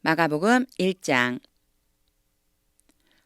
마가복음 1장.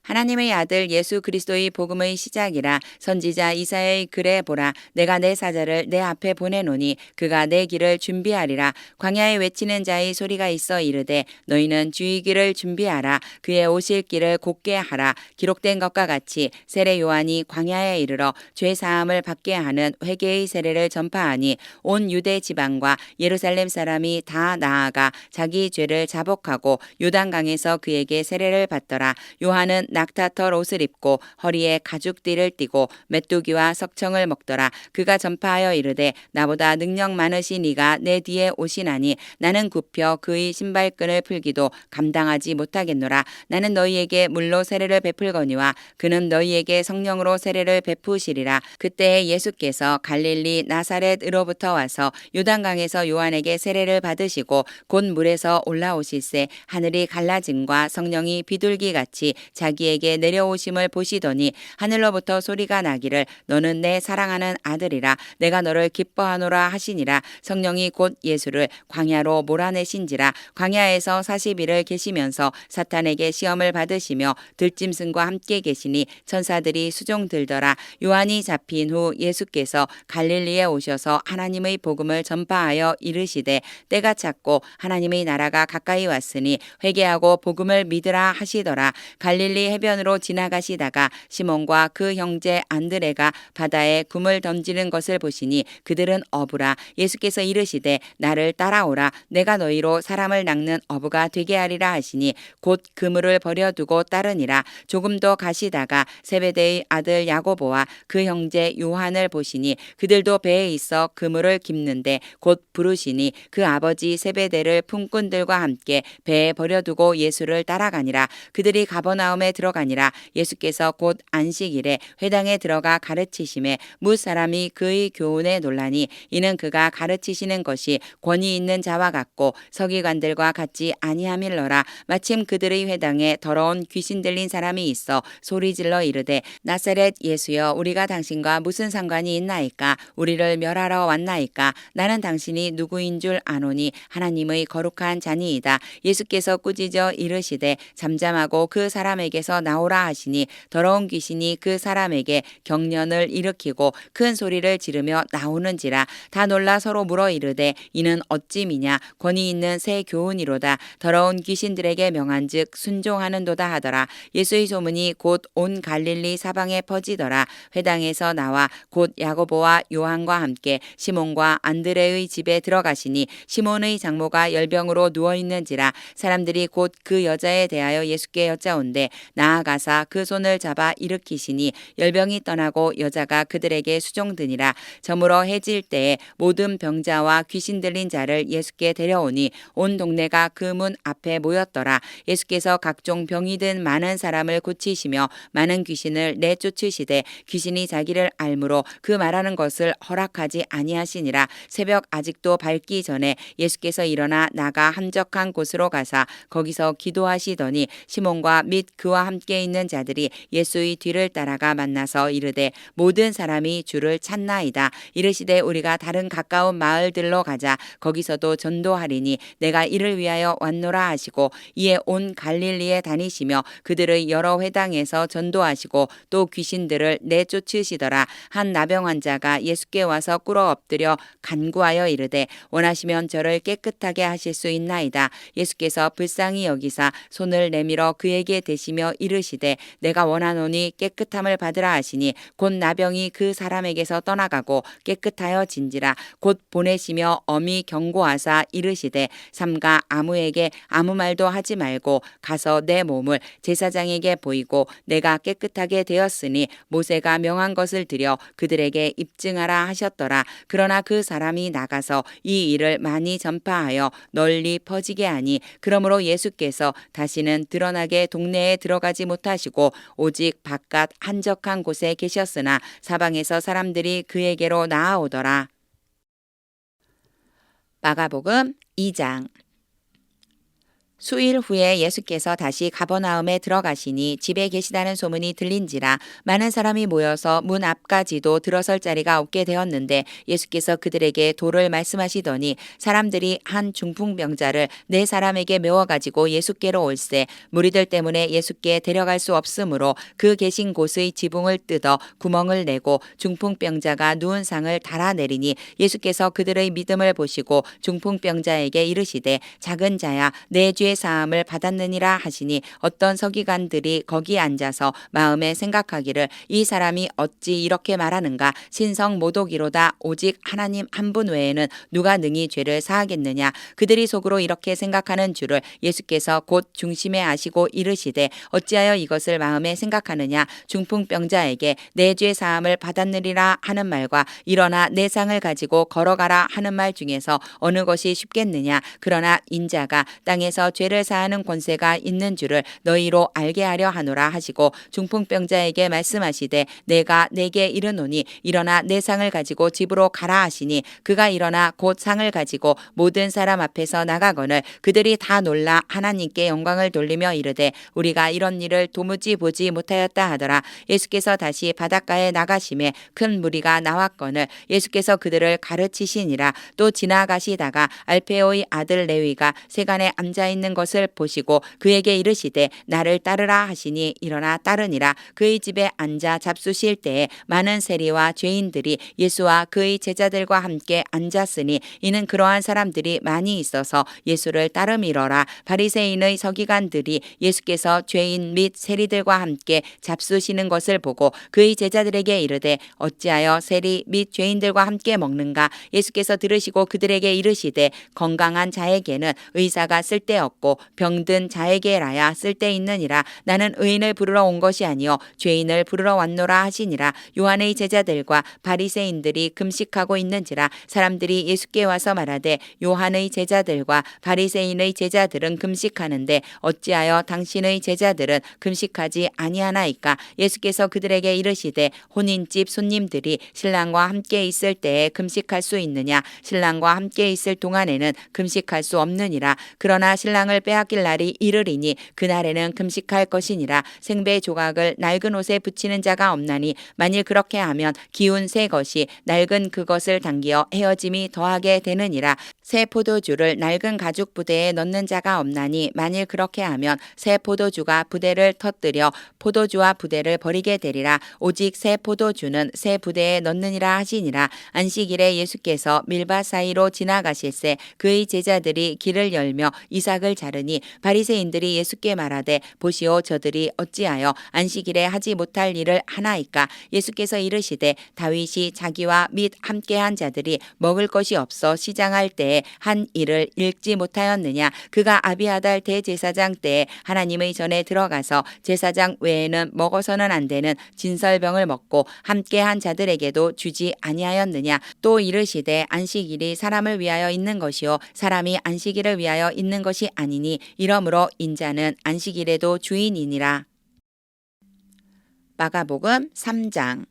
하나님의 아들 예수 그리스도의 복음의 시작이라. 선지자 이사야의 글에 보라, 내가 내 사자를 내 앞에 보내노니 그가 내 길을 준비하리라. 광야에 외치는 자의 소리가 있어 이르되 너희는 주의 길을 준비하라. 그의 오실 길을 곧게 하라. 기록된 것과 같이 세례 요한이 광야에 이르러 죄 사함을 받게 하는 회개의 세례를 전파하니 온 유대 지방과 예루살렘 사람이 다 나아가 자기 죄를 자복하고 요단강에서 그에게 세례를 받더라. 요한은 낙타털 옷을 입고 허리에 가죽띠를 띠고 메뚜기와 석청을 먹더라. 그가 전파하여 이르되 나보다 능력 많으신 이가 내 뒤에 오시나니 나는 굽혀 그의 신발끈을 풀기도 감당하지 못하겠노라. 나는 너희에게 물로 세례를 베풀거니와 그는 너희에게 성령으로 세례를 베푸시리라. 그때에 예수께서 갈릴리 나사렛으로부터 와서 요단강에서 요한에게 세례를 받으시고 곧 물에서 올라오실새 하늘이 갈라짐과 성령이 비둘기같이 자기에게 내려오심을 보시더니 하늘로부터 소리가 나기를 너는 내 사랑하는 아들이라. 내가 너를 기뻐하노라 하시니라. 성령이 곧 예수를 광야로 몰아내신지라. 광야에서 40일을 계시면서 사탄에게 시험을 받으시며 들짐승과 함께 계시니 천사들이 수종 들더라. 요한이 잡힌 후 예수께서 갈릴리에 오셔서 하나님의 복음을 전파하여 이르시되 때가 찼고 하나님의 나라가 가까이 왔으니 회개하고 복음을 믿으라 하시더라. 갈릴리 해변으로 지나가시다가 시몬과 그 형제 안드레가 바다에 굼을 던지는 것을 보시니 그들은 어부라. 예수께서 이르시되 나를 따라오라. 내가 너희로 사람을 낚는 어부가 되게 하리라 하시니 곧 그물을 버려두고 따르니라. 조금 더 가시다가 세베대의 아들 야고보와 그 형제 요한을 보시니 그들도 배에 있어 그물을 깁는데 곧 부르시니 그 아버지 세베대를 품꾼들과 함께 배에 버려두고 예수를 따라가니라. 그들이 가버나움에 들어가니라. 예수께서 곧 안식일에 회당에 들어가 가르치심에 뭇 사람이 그의 교훈에 놀라니 이는 그가 가르치시는 것이 권위 있는 자와 같고 서기관들과 같지 아니함일러라. 마침 그들의 회당에 더러운 귀신 들린 사람이 있어 소리질러 이르되 나사렛 예수여, 우리가 당신과 무슨 상관이 있나이까? 우리를 멸하러 왔나이까? 나는 당신이 누구인 줄 아노니 하나님의 거룩한 자니이다. 예수께서 꾸짖어 이르시되 잠잠하고 그 사람에게서 나오라 하시니 더러운 귀신이 그 사람에게 경련을 일으키고 큰 소리를 지르며 나오는지라. 다 놀라 서로 물어 이르되 이는 어찌 미냐? 권위 있는 새 교훈이로다. 더러운 귀신들에게 명한즉 순종하는도다 하더라. 예수의 소문이 곧 온 갈릴리 사방에 퍼지더라. 회당에서 나와 곧 야고보와 요한과 함께 시몬과 안드레의 집에 들어가시니 시몬의 장모가 열병으로 누워 있는지라. 사람들이 곧 그 여자에 대하여 예수께 여짜온대 나아가사 그 손을 잡아 일으키시니 열병이 떠나고 여자가 그들에게 수종드니라. 저물어 해질 때에 모든 병자와 귀신 들린 자를 예수께 데려오니 온 동네가 그 문 앞에 모였더라. 예수께서 각종 병이 든 많은 사람을 고치시며 많은 귀신을 내쫓으시되 귀신이 자기를 알므로 그 말하는 것을 허락하지 아니하시니라. 새벽 아직도 밝기 전에 예수께서 일어나 나가 한적한 곳으로 가사 거기서 기도하시더니 시몬과 및 그와 함께 있는 자들이 예수의 뒤를 따라가 만나서 이르되 모든 사람이 주를 찾나이다. 이르시되 우리가 다른 가까운 마을들로 가자. 거기서도 전도하리니 내가 이를 위하여 왔노라 하시고 이에 온 갈릴리에 다니시며 그들의 여러 회당에서 전도하시고 또 귀신들을 내쫓으시더라. 한 나병 환자가 예수께 와서 꿇어 엎드려 간구하여 이르되 원하시면 저를 깨끗하게 하실 수 있나이다. 예수께서 불쌍히 여기사 손을 내밀어 그에게 대시며 이르시되 내가 원하노니 깨끗함을 받으라 하시니 곧 나병이 그 사람에게서 떠나가고 깨끗하여 진지라. 곧 보내시며 엄히 경고하사 이르시되 삼가 아무에게 아무 말도 하지 말고 가서 내 몸을 제사장에게 보이고 내가 깨끗하게 되었으니 모세가 명한 것을 드려 그들에게 입증하라 하셨더라. 그러나 그 사람이 나가서 이 일을 많이 전파하여 널리 퍼지게 하니 그러므로 예수께서 다시는 드러나게 동네에 들어가지 못하시고 오직 바깥 한적한 곳에 계셨으나 사방에서 사람들이 그에게로 나아오더라. 마가복음 2장. 수일 후에 예수께서 다시 가버나움에 들어가시니 집에 계시다는 소문이 들린지라 많은 사람이 모여서 문 앞까지도 들어설 자리가 없게 되었는데 예수께서 그들에게 도를 말씀하시더니 사람들이 한 중풍병자를 네 사람에게 메워 가지고 예수께로 올세 무리들 때문에 예수께 데려갈 수 없으므로 그 계신 곳의 지붕을 뜯어 구멍을 내고 중풍병자가 누운 상을 달아내리니 예수께서 그들의 믿음을 보시고 중풍병자에게 이르시되 작은 자야 내 죄 사함을 받았느니라 하시니 어떤 서기관들이 거기 앉아서 마음에 생각하기를 이 사람이 어찌 이렇게 말하는가 신성 모독이로다 오직 하나님 한 분 외에는 누가 능히 죄를 사하겠느냐 그들이 속으로 이렇게 생각하는 줄을 예수께서 곧 중심에 아시고 이르시되 어찌하여 이것을 마음에 생각하느냐 중풍병자에게 내 죄 사함을 받았느리라 하는 말과 일어나 내 상을 가지고 걸어가라 하는 말 중에서 어느 것이 쉽겠느냐 그러나 인자가 땅에서 죄를 사하는 권세가 있는 줄을 너희로 알게 하려 하노라 하시고 중풍병자에게 말씀하시되 내가 내게 이르노니 일어나 내 상을 가지고 집으로 가라 하시니 그가 일어나 곧 상을 가지고 모든 사람 앞에서 나가거늘 그들이 다 놀라 하나님께 영광을 돌리며 이르되 우리가 이런 일을 도무지 보지 못하였다 하더라. 예수께서 다시 바닷가에 나가심에 큰 무리가 나왔거늘 예수께서 그들을 가르치시니라. 또 지나가시다가 알페오의 아들 레위가 세간에 앉아 있는 것을 보시고 그에게 이르시되 나를 따르라 하시니 일어나 따르니라. 그의 집에 앉아 잡수실 때에 많은 세리와 죄인들이 예수와 그의 제자들과 함께 앉았으니 이는 그러한 사람들이 많이 있어서 예수를 따름이러라. 바리새인의 서기관들이 예수께서 죄인 및 세리들과 함께 잡수시는 것을 보고 그의 제자들에게 이르되 어찌하여 세리 및 죄인들과 함께 먹는가. 예수께서 들으시고 그들에게 이르시되 건강한 자에게는 의사가 쓸데없고 병든 자에게라야 쓸데있느니라. 나는 의인을 부르러 온 것이 아니요 죄인을 부르러 왔노라 하시니라. 요한의 제자들과 바리새인들이 금식하고 있는지라. 사람들이 예수께 와서 말하되 요한의 제자들과 바리새인의 제자들은 금식하는데 어찌하여 당신의 제자들은 금식하지 아니하나이까. 예수께서 그들에게 이르시되 혼인집 손님들이 신랑과 함께 있을 때에 금식할 수 있느냐 신랑과 함께 있을 동안에는 금식할 수 없느니라. 그러나 신랑을 빼앗길 날이 이르리니 그날에는 금식할 것이니라. 생배 조각을 낡은 옷에 붙이는 자가 없나니 만일 그렇게 하면 기운 새 것이 낡은 그것을 당기어 헤어짐이 더하게 되느니라. 새 포도주를 낡은 가죽 부대에 넣는 자가 없나니 만일 그렇게 하면 새 포도주가 부대를 터뜨려 포도주와 부대를 버리게 되리라. 오직 새 포도주는 새 부대에 넣느니라 하시니라. 안식일에 예수께서 밀밭 사이로 지나가실새 그의 제자들이 길을 열며 이삭을 자르니 바리새인들이 예수께 말하되 보시오 저들이 어찌하여 안식일에 하지 못할 일을 하나이까. 예수께서 이르시되 다윗이 자기와 및 함께한 자들이 먹을 것이 없어 시장할 때에 한 일을 읽지 못하였느냐. 그가 아비아달 대제사장 때에 하나님의 전에 들어가서 제사장 외에는 먹어서는 안 되는 진설병을 먹고 함께한 자들에게도 주지 아니하였느냐. 또 이르시되 안식일이 사람을 위하여 있는 것이요 사람이 안식일을 위하여 있는 것이 아니니 이러므로 인자는 안식일에도 주인이니라. 마가복음 3장.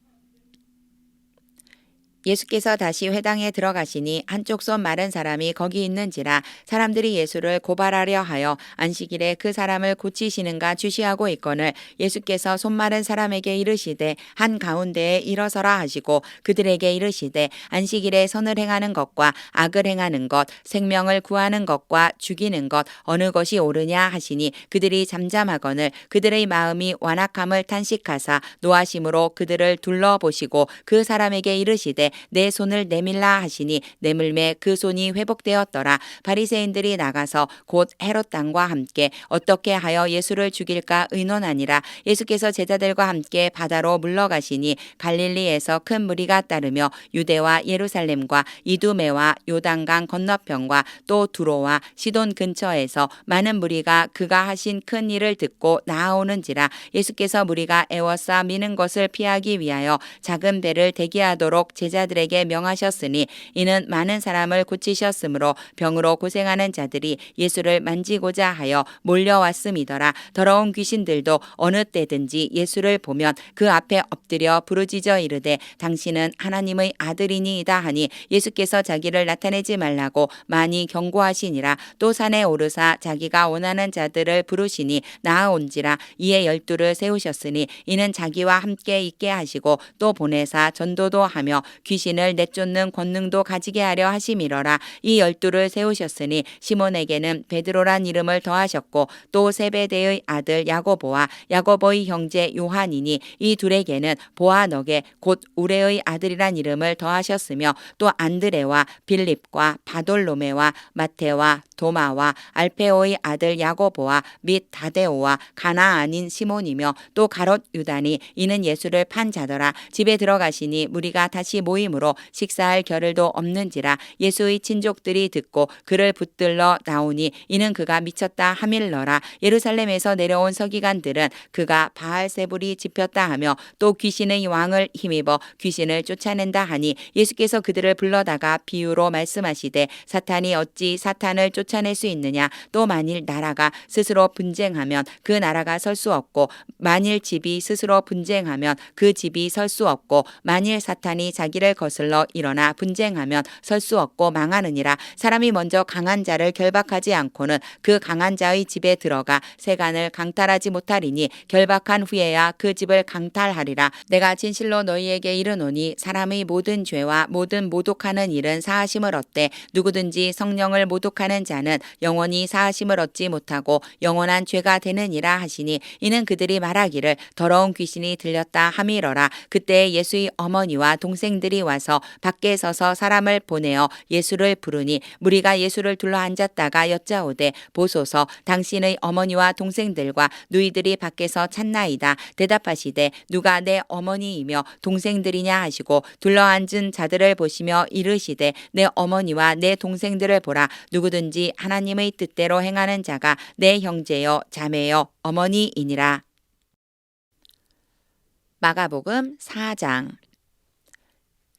예수께서 다시 회당에 들어가시니 한쪽 손 마른 사람이 거기 있는지라. 사람들이 예수를 고발하려 하여 안식일에 그 사람을 고치시는가 주시하고 있거늘 예수께서 손 마른 사람에게 이르시되 한 가운데에 일어서라 하시고 그들에게 이르시되 안식일에 선을 행하는 것과 악을 행하는 것 생명을 구하는 것과 죽이는 것 어느 것이 옳으냐 하시니 그들이 잠잠하거늘 그들의 마음이 완악함을 탄식하사 노하심으로 그들을 둘러보시고 그 사람에게 이르시되 내 손을 내밀라 하시니 내물매 그 손이 회복되었더라. 바리새인들이 나가서 곧 헤롯 왕과 함께 어떻게 하여 예수를 죽일까 의논하니라. 예수께서 제자들과 함께 바다로 물러가시니 갈릴리에서 큰 무리가 따르며 유대와 예루살렘과 이두메와 요단강 건너편과 또 두로와 시돈 근처에서 많은 무리가 그가 하신 큰 일을 듣고 나아오는지라. 예수께서 무리가 애워싸 미는 것을 피하기 위하여 작은 배를 대기하도록 제자 자들에게 명하셨으니 이는 많은 사람을 고치셨으므로 병으로 고생하는 자들이 예수를 만지고자 하여 몰려왔음이더라. 더러운 귀신들도 어느 때든지 예수를 보면 그 앞에 엎드려 부르짖어 이르되 당신은 하나님의 아들이니이다 하니 예수께서 자기를 나타내지 말라고 많이 경고하시니라. 또 산에 오르사 자기가 원하는 자들을 부르시니 나아온지라. 이에 12를 세우셨으니 이는 자기와 함께 있게 하시고 또 보내사 전도도 하며 귀신을 내쫓는 권능도 가지게 하려 하심이러라. 이 12를 세우셨으니 시몬에게는 베드로란 이름을 더하셨고 또 세베대의 아들 야고보와 야고보의 형제 요한이니 이 둘에게는 보아너게 곧 우레의 아들이란 이름을 더하셨으며 또 안드레와 빌립과 바돌로메와 마테와 도마와 알페오의 아들 야고보와 및 다데오와 가나 아닌 시몬이며 또 가롯 유다니 이는 예수를 판 자더라. 집에 들어가시니 무리가 다시 모임으로 식사할 겨를도 없는지라. 예수의 친족들이 듣고 그를 붙들러 나오니 이는 그가 미쳤다 하밀러라. 예루살렘에서 내려온 서기관들은 그가 바알세불이 집혔다 하며 또 귀신의 왕을 힘입어 귀신을 쫓아낸다 하니 예수께서 그들을 불러다가 비유로 말씀하시되 사탄이 어찌 사탄을 쫓아낼 수 있느냐. 또 만일 나라가 스스로 분쟁하면 그 나라가 설 수 없고 만일 집이 스스로 분쟁하면 그 집이 설 수 없고 만일 사탄이 자기를 거슬러 일어나 분쟁하면 설 수 없고 망하느니라. 사람이 먼저 강한 자를 결박하지 않고는 그 강한 자의 집에 들어가 세간을 강탈하지 못하리니 결박한 후에야 그 집을 강탈하리라. 내가 진실로 너희에게 이르노니 사람의 모든 죄와 모든 모독하는 일은 사하심을 얻되 누구든지 성령을 모독하는 자는 영원히 사하심을 얻지 못하고 영원한 죄가 되느니라 하시니 이는 그들이 말하기를 더러운 귀신이 들렸다 함이러라. 그때 예수의 어머니와 동생들이 와서 밖에 서서 사람을 보내어 예수를 부르니 무리가 예수를 둘러 앉았다가 여짜오되 보소서 당신의 어머니와 동생들과 누이들이 밖에서 찾나이다. 대답하시되 누가 내 어머니이며 동생들이냐 하시고 둘러앉은 자들을 보시며 이르시되 내 어머니와 내 동생들을 보라. 누구든지 하나님의 뜻대로 행하는 자가 내 형제여 자매여 어머니이니라. 마가복음 4장.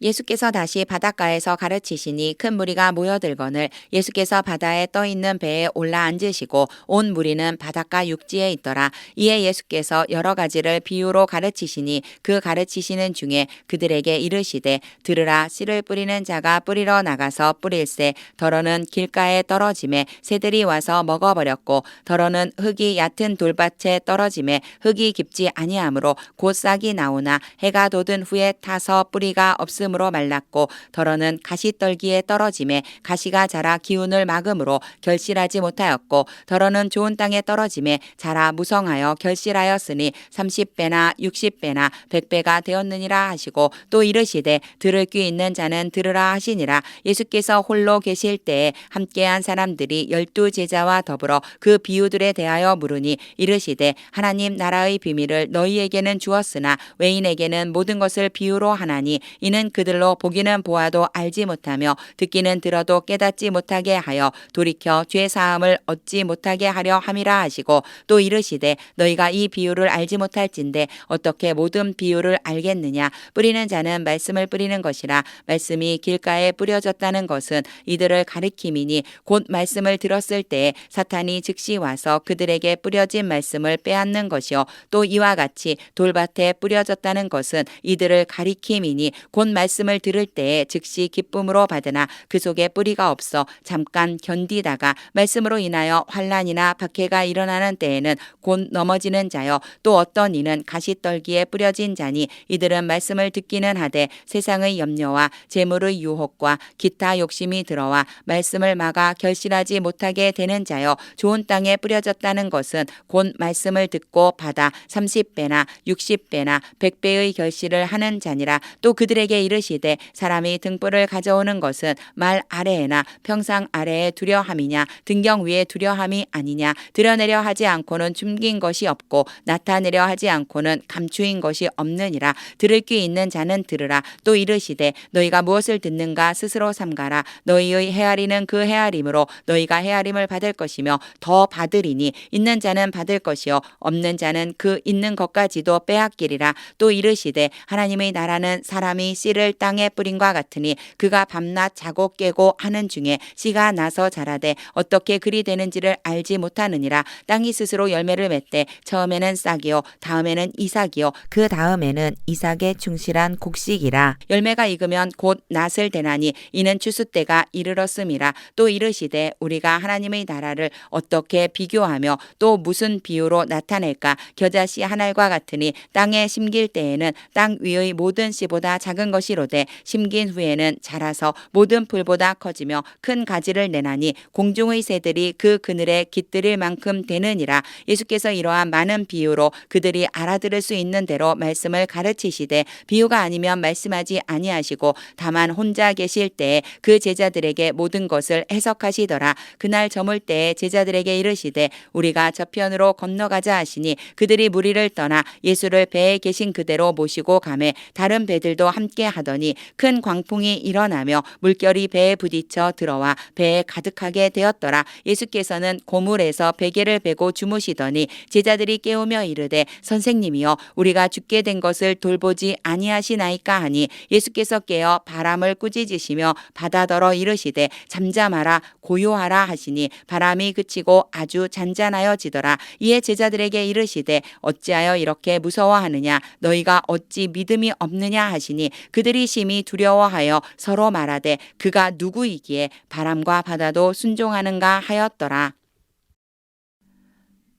예수께서 다시 바닷가에서 가르치시니 큰 무리가 모여들거늘 예수께서 바다에 떠 있는 배에 올라 앉으시고 온 무리는 바닷가 육지에 있더라. 이에 예수께서 여러 가지를 비유로 가르치시니 그 가르치시는 중에 그들에게 이르시되 들으라. 씨를 뿌리는 자가 뿌리러 나가서 뿌릴새 더러는 길가에 떨어짐에 새들이 와서 먹어버렸고 더러는 흙이 얕은 돌밭에 떨어짐에 흙이 깊지 아니하므로 곧 싹이 나오나 해가 돋은 후에 타서 뿌리가 없음 으로 말랐고 더러는 가시떨기에 떨어짐에 가시가 자라 기운을 막음으로 결실하지 못하였고 더러는 좋은 땅에 떨어짐에 자라 무성하여 결실하였으니 30배나 60배나 100배가 되었느니라 하시고 또 이르시되 들을 귀 있는 자는 들으라 하시니라. 예수께서 홀로 계실 때에 함께한 사람들이 12 제자와 더불어 그 비유들에 대하여 물으니 이르시되 하나님 나라의 비밀을 너희에게는 주었으나 외인에게는 모든 것을 비유로 하나니 이는 그들로 보기는 보아도 알지 못하며 듣기는 들어도 깨닫지 못하게 하여 돌이켜 죄 사함을 얻지 못하게 하려 함이라 하시고 또 이르시되 너희가 이 비유를 알지 못할진대 어떻게 모든 비유를 알겠느냐. 뿌리는 자는 말씀을 뿌리는 것이라. 말씀이 길가에 뿌려졌다는 것은 이들을 가리킴이니 곧 말씀을 들었을 때에 사탄이 즉시 와서 그들에게 뿌려진 말씀을 빼앗는 것이요 또 이와 같이 돌밭에 뿌려졌다는 것은 이들을 가리킴이니 곧 말씀을 들을 때에 즉시 기쁨으로 받으나 그 속에 뿌리가 없어 잠깐 견디다가 말씀으로 인하여 환난이나 박해가 일어나는 때에는 곧 넘어지는 자여 또 어떤 이는 가시떨기에 뿌려진 자니 이들은 말씀을 듣기는 하되 세상의 염려와 재물의 유혹과 기타 욕심이 들어와 말씀을 막아 결실하지 못하게 되는 자여 좋은 땅에 뿌려졌다는 것은 곧 말씀을 듣고 받아 30배나 60배나 100배의 결실을 하는 자니라. 또 그들에게 이르시되 사람이 등불을 가져오는 것은 말 아래에나 평상 아래에 두려함이냐 등경 위에 두려함이 아니냐. 드러내려 하지 않고는 숨긴 것이 없고 나타내려 하지 않고는 감추인 것이 없느니라. 들을 귀 있는 자는 들으라. 또 이르시되 너희가 무엇을 듣는가 스스로 삼가라. 너희의 헤아리는 그 헤아림으로 너희가 헤아림을 받을 것이며 더 받으리니 있는 자는 받을 것이요 없는 자는 그 있는 것까지도 빼앗기리라. 또 이르시되 하나님의 나라는 사람이 씨를 씨를 땅에 뿌린과 같으니 그가 밤낮 자고 깨고 하는 중에 씨가 나서 자라되 어떻게 그리 되는지를 알지 못하느니라. 땅이 스스로 열매를 맺되 처음에는 싹이요 다음에는 이삭이요 그 다음에는 이삭의 충실한 곡식이라. 열매가 익으면 곧 낫을 대나니 이는 추수 때가 이르렀음이라. 또 이르시되 우리가 하나님의 나라를 어떻게 비교하며 또 무슨 비유로 나타낼까. 겨자씨 한 알과 같으니 땅에 심길 때에는 땅 위의 모든 씨보다 작은 것이로되 심긴 후에는 자라서 모든 풀보다 커지며 큰 가지를 내나니 공중의 새들이 그 그늘에 깃들일 만큼 되느니라. 예수께서 이러한 많은 비유로 그들이 알아들을 수 있는 대로 말씀을 가르치시되 비유가 아니면 말씀하지 아니하시고 다만 혼자 계실 때에 그 제자들에게 모든 것을 해석하시더라. 그날 저물 때에 제자들에게 이르시되 우리가 저편으로 건너가자 하시니 그들이 무리를 떠나 예수를 배에 계신 그대로 모시고 가매 다른 배들도 함께 하더니 큰 광풍이 일어나며 물결이 배에 부딪혀 들어와 배에 가득하게 되었더라. 예수께서는 고물에서 베개를 베고 주무시더니 제자들이 깨우며 이르되 선생님이여 우리가 죽게 된 것을 돌보지 아니하시나이까 하니 예수께서 깨어 바람을 꾸짖으시며 바다더러 이르시되 잠잠하라 고요하라 하시니 바람이 그치고 아주 잔잔하여지더라. 이에 제자들에게 이르시되 어찌하여 이렇게 무서워하느냐 너희가 어찌 믿음이 없느냐 하시니 그들이 심히 두려워하여 서로 말하되 그가 누구이기에 바람과 바다도 순종하는가 하였더라.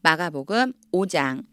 마가복음 5장.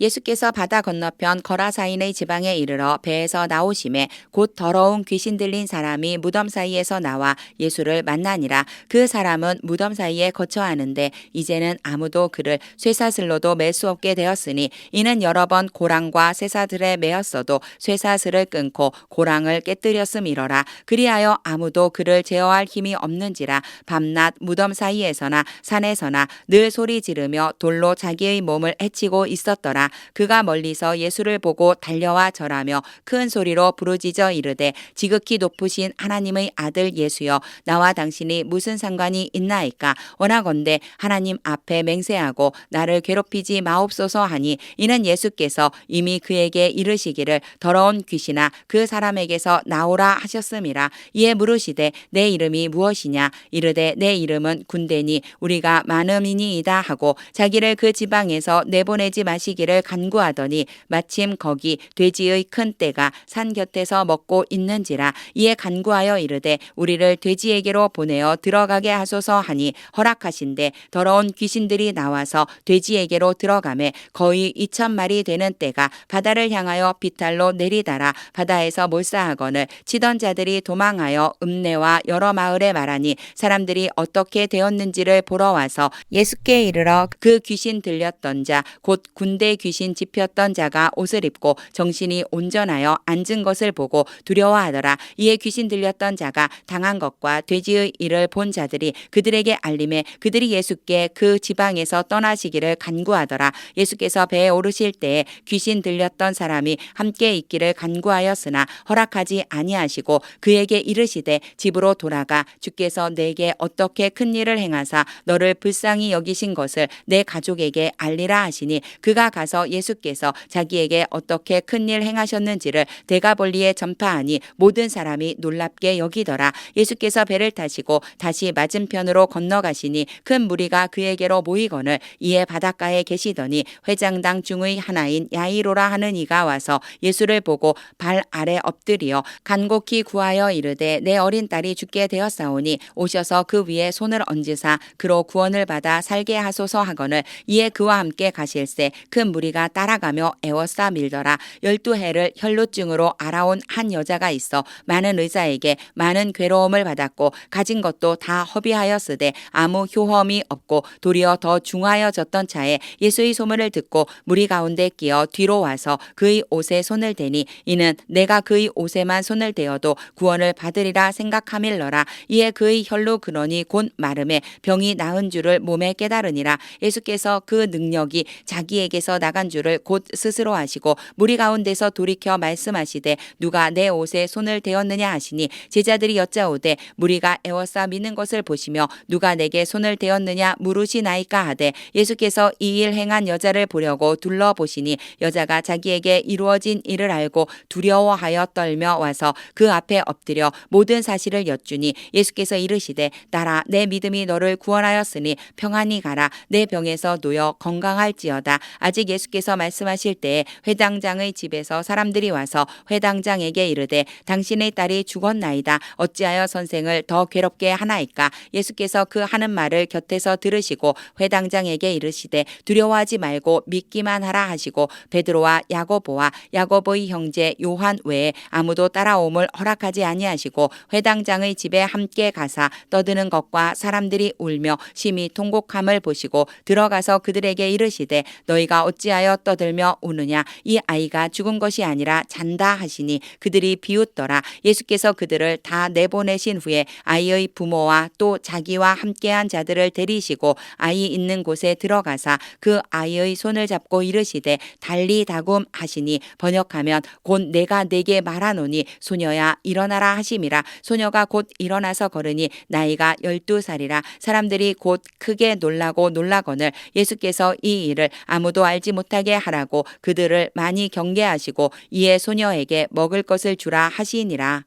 예수께서 바다 건너편 거라사인의 지방에 이르러 배에서 나오심에 곧 더러운 귀신 들린 사람이 무덤 사이에서 나와 예수를 만나니라. 그 사람은 무덤 사이에 거처하는데 이제는 아무도 그를 쇠사슬로도 맬 수 없게 되었으니 이는 여러 번 고랑과 쇠사슬에 매었어도 쇠사슬을 끊고 고랑을 깨뜨렸음이러라. 그리하여 아무도 그를 제어할 힘이 없는지라. 밤낮 무덤 사이에서나 산에서나 늘 소리 지르며 돌로 자기의 몸을 해치고 있었더라. 그가 멀리서 예수를 보고 달려와 절하며 큰 소리로 부르짖어 이르되 지극히 높으신 하나님의 아들 예수여 나와 당신이 무슨 상관이 있나이까. 원하건대 하나님 앞에 맹세하고 나를 괴롭히지 마옵소서 하니 이는 예수께서 이미 그에게 이르시기를 더러운 귀신아 그 사람에게서 나오라 하셨음이라. 이에 물으시되 내 이름이 무엇이냐. 이르되 내 이름은 군대니 우리가 많음이니이다 하고 자기를 그 지방에서 내보내지 마시기를 간구하더니 마침 거기 돼지의 큰 떼가 산 곁에서 먹고 있는지라. 이에 간구하여 이르되 우리를 돼지에게로 보내어 들어가게 하소서 하니 허락하신대 더러운 귀신들이 나와서 돼지에게로 들어가매 거의 2,000마리 되는 떼가 바다를 향하여 비탈로 내리달아 바다에서 몰사하거늘 치던 자들이 도망하여 읍내와 여러 마을에 말하니 사람들이 어떻게 되었는지를 보러 와서 예수께 이르러 그 귀신 들렸던 자 곧 군대 귀신 집혔던 자가 옷을 입고 정신이 온전하여 앉은 것을 보고 두려워하더라. 이에 귀신 들렸던 자가 당한 것과 돼지의 일을 본 자들이 그들에게 알림해 그들이 예수께 그 지방에서 떠나시기를 간구하더라. 예수께서 배에 오르실 때에 귀신 들렸던 사람이 함께 있기를 간구하였으나 허락하지 아니하시고 그에게 이르시되 집으로 돌아가 주께서 내게 어떻게 큰 일을 행하사 너를 불쌍히 여기신 것을 내 가족에게 알리라 하시니 그가 가서 예수께서 자기에게 어떻게 큰일 행하셨는지를 대가볼리에 전파하니 모든 사람이 놀랍게 여기더라. 예수께서 배를 타시고 다시 맞은편으로 건너가시니 큰 무리가 그에게로 모이거늘 이에 바닷가에 계시더니 회장당 중의 하나인 야이로라 하는 이가 와서 예수를 보고 발 아래 엎드리어 간곡히 구하여 이르되 내 어린 딸이 죽게 되었사오니 오셔서 그 위에 손을 얹으사 그로 구원을 받아 살게 하소서 하거늘 이에 그와 함께 가실새 큰 무리가 따라가며 애워싸 밀더라. 12해를 혈루증으로 알아온 한 여자가 있어 많은 의사에게 많은 괴로움을 받았고 가진 것도 다 허비하였으되 아무 효험이 없고 도리어 더 중하여졌던 차에 예수의 소문을 듣고 무리 가운데 끼어 뒤로 와서 그의 옷에 손을 대니 이는 내가 그의 옷에만 손을 대어도 구원을 받으리라 생각함일러라. 이에 그의 혈루 근원이 곧 마름에 병이 나은 줄을 몸에 깨달으니라. 예수께서 그 능력이 자기에게서 나간 줄을 곧 스스로 아시고 무리 가운데서 돌이켜 말씀하시되 누가 내 옷에 손을 대었느냐 하시니 제자들이 여짜오되 무리가 에워싸 미는 것을 보시며 누가 내게 손을 대었느냐 물으시나이까 하되 예수께서 이 일 행한 여자를 보려고 둘러보시니 여자가 자기에게 이루어진 일을 알고 두려워하여 떨며 와서 그 앞에 엎드려 모든 사실을 여쭈니 예수께서 이르시되 딸아 내 믿음이 너를 구원하였으니 평안히 가라 내 병에서 놓여 건강할지어다. 아직 예수께서 말씀하실 때에 회당장의 집에서 사람들이 와서 회당장에게 이르되 당신의 딸이 죽었나이다. 어찌하여 선생을 더 괴롭게 하나이까. 예수께서 그 하는 말을 곁에서 들으시고 회당장에게 이르시되 두려워하지 말고 믿기만 하라 하시고 베드로와 야고보와 야고보의 형제 요한 외에 아무도 따라옴을 허락하지 아니하시고 회당장의 집에 함께 가사 떠드는 것과 사람들이 울며 심히 통곡함을 보시고 들어가서 그들에게 이르시되 너희가 어찌하여 떠들며 우느냐. 이 아이가 죽은 것이 아니라 잔다 하시니 그들이 비웃더라. 예수께서 그들을 다 내보내신 후에 아이의 부모와 또 자기와 함께한 자들을 데리시고 아이 있는 곳에 들어가사 그 아이의 손을 잡고 이르시되 달리다굼 하시니 번역하면 곧 내가 네게 말하노니 소녀야 일어나라 하심이라. 소녀가 곧 일어나서 걸으니 나이가 12살이라. 사람들이 곧 크게 놀라고 놀라거늘 예수께서 이 일을 아무도 알지 못하게 하라고 그들을 많이 경계하시고 이에 소녀에게 먹을 것을 주라 하시니라.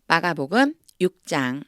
마가복음 6장.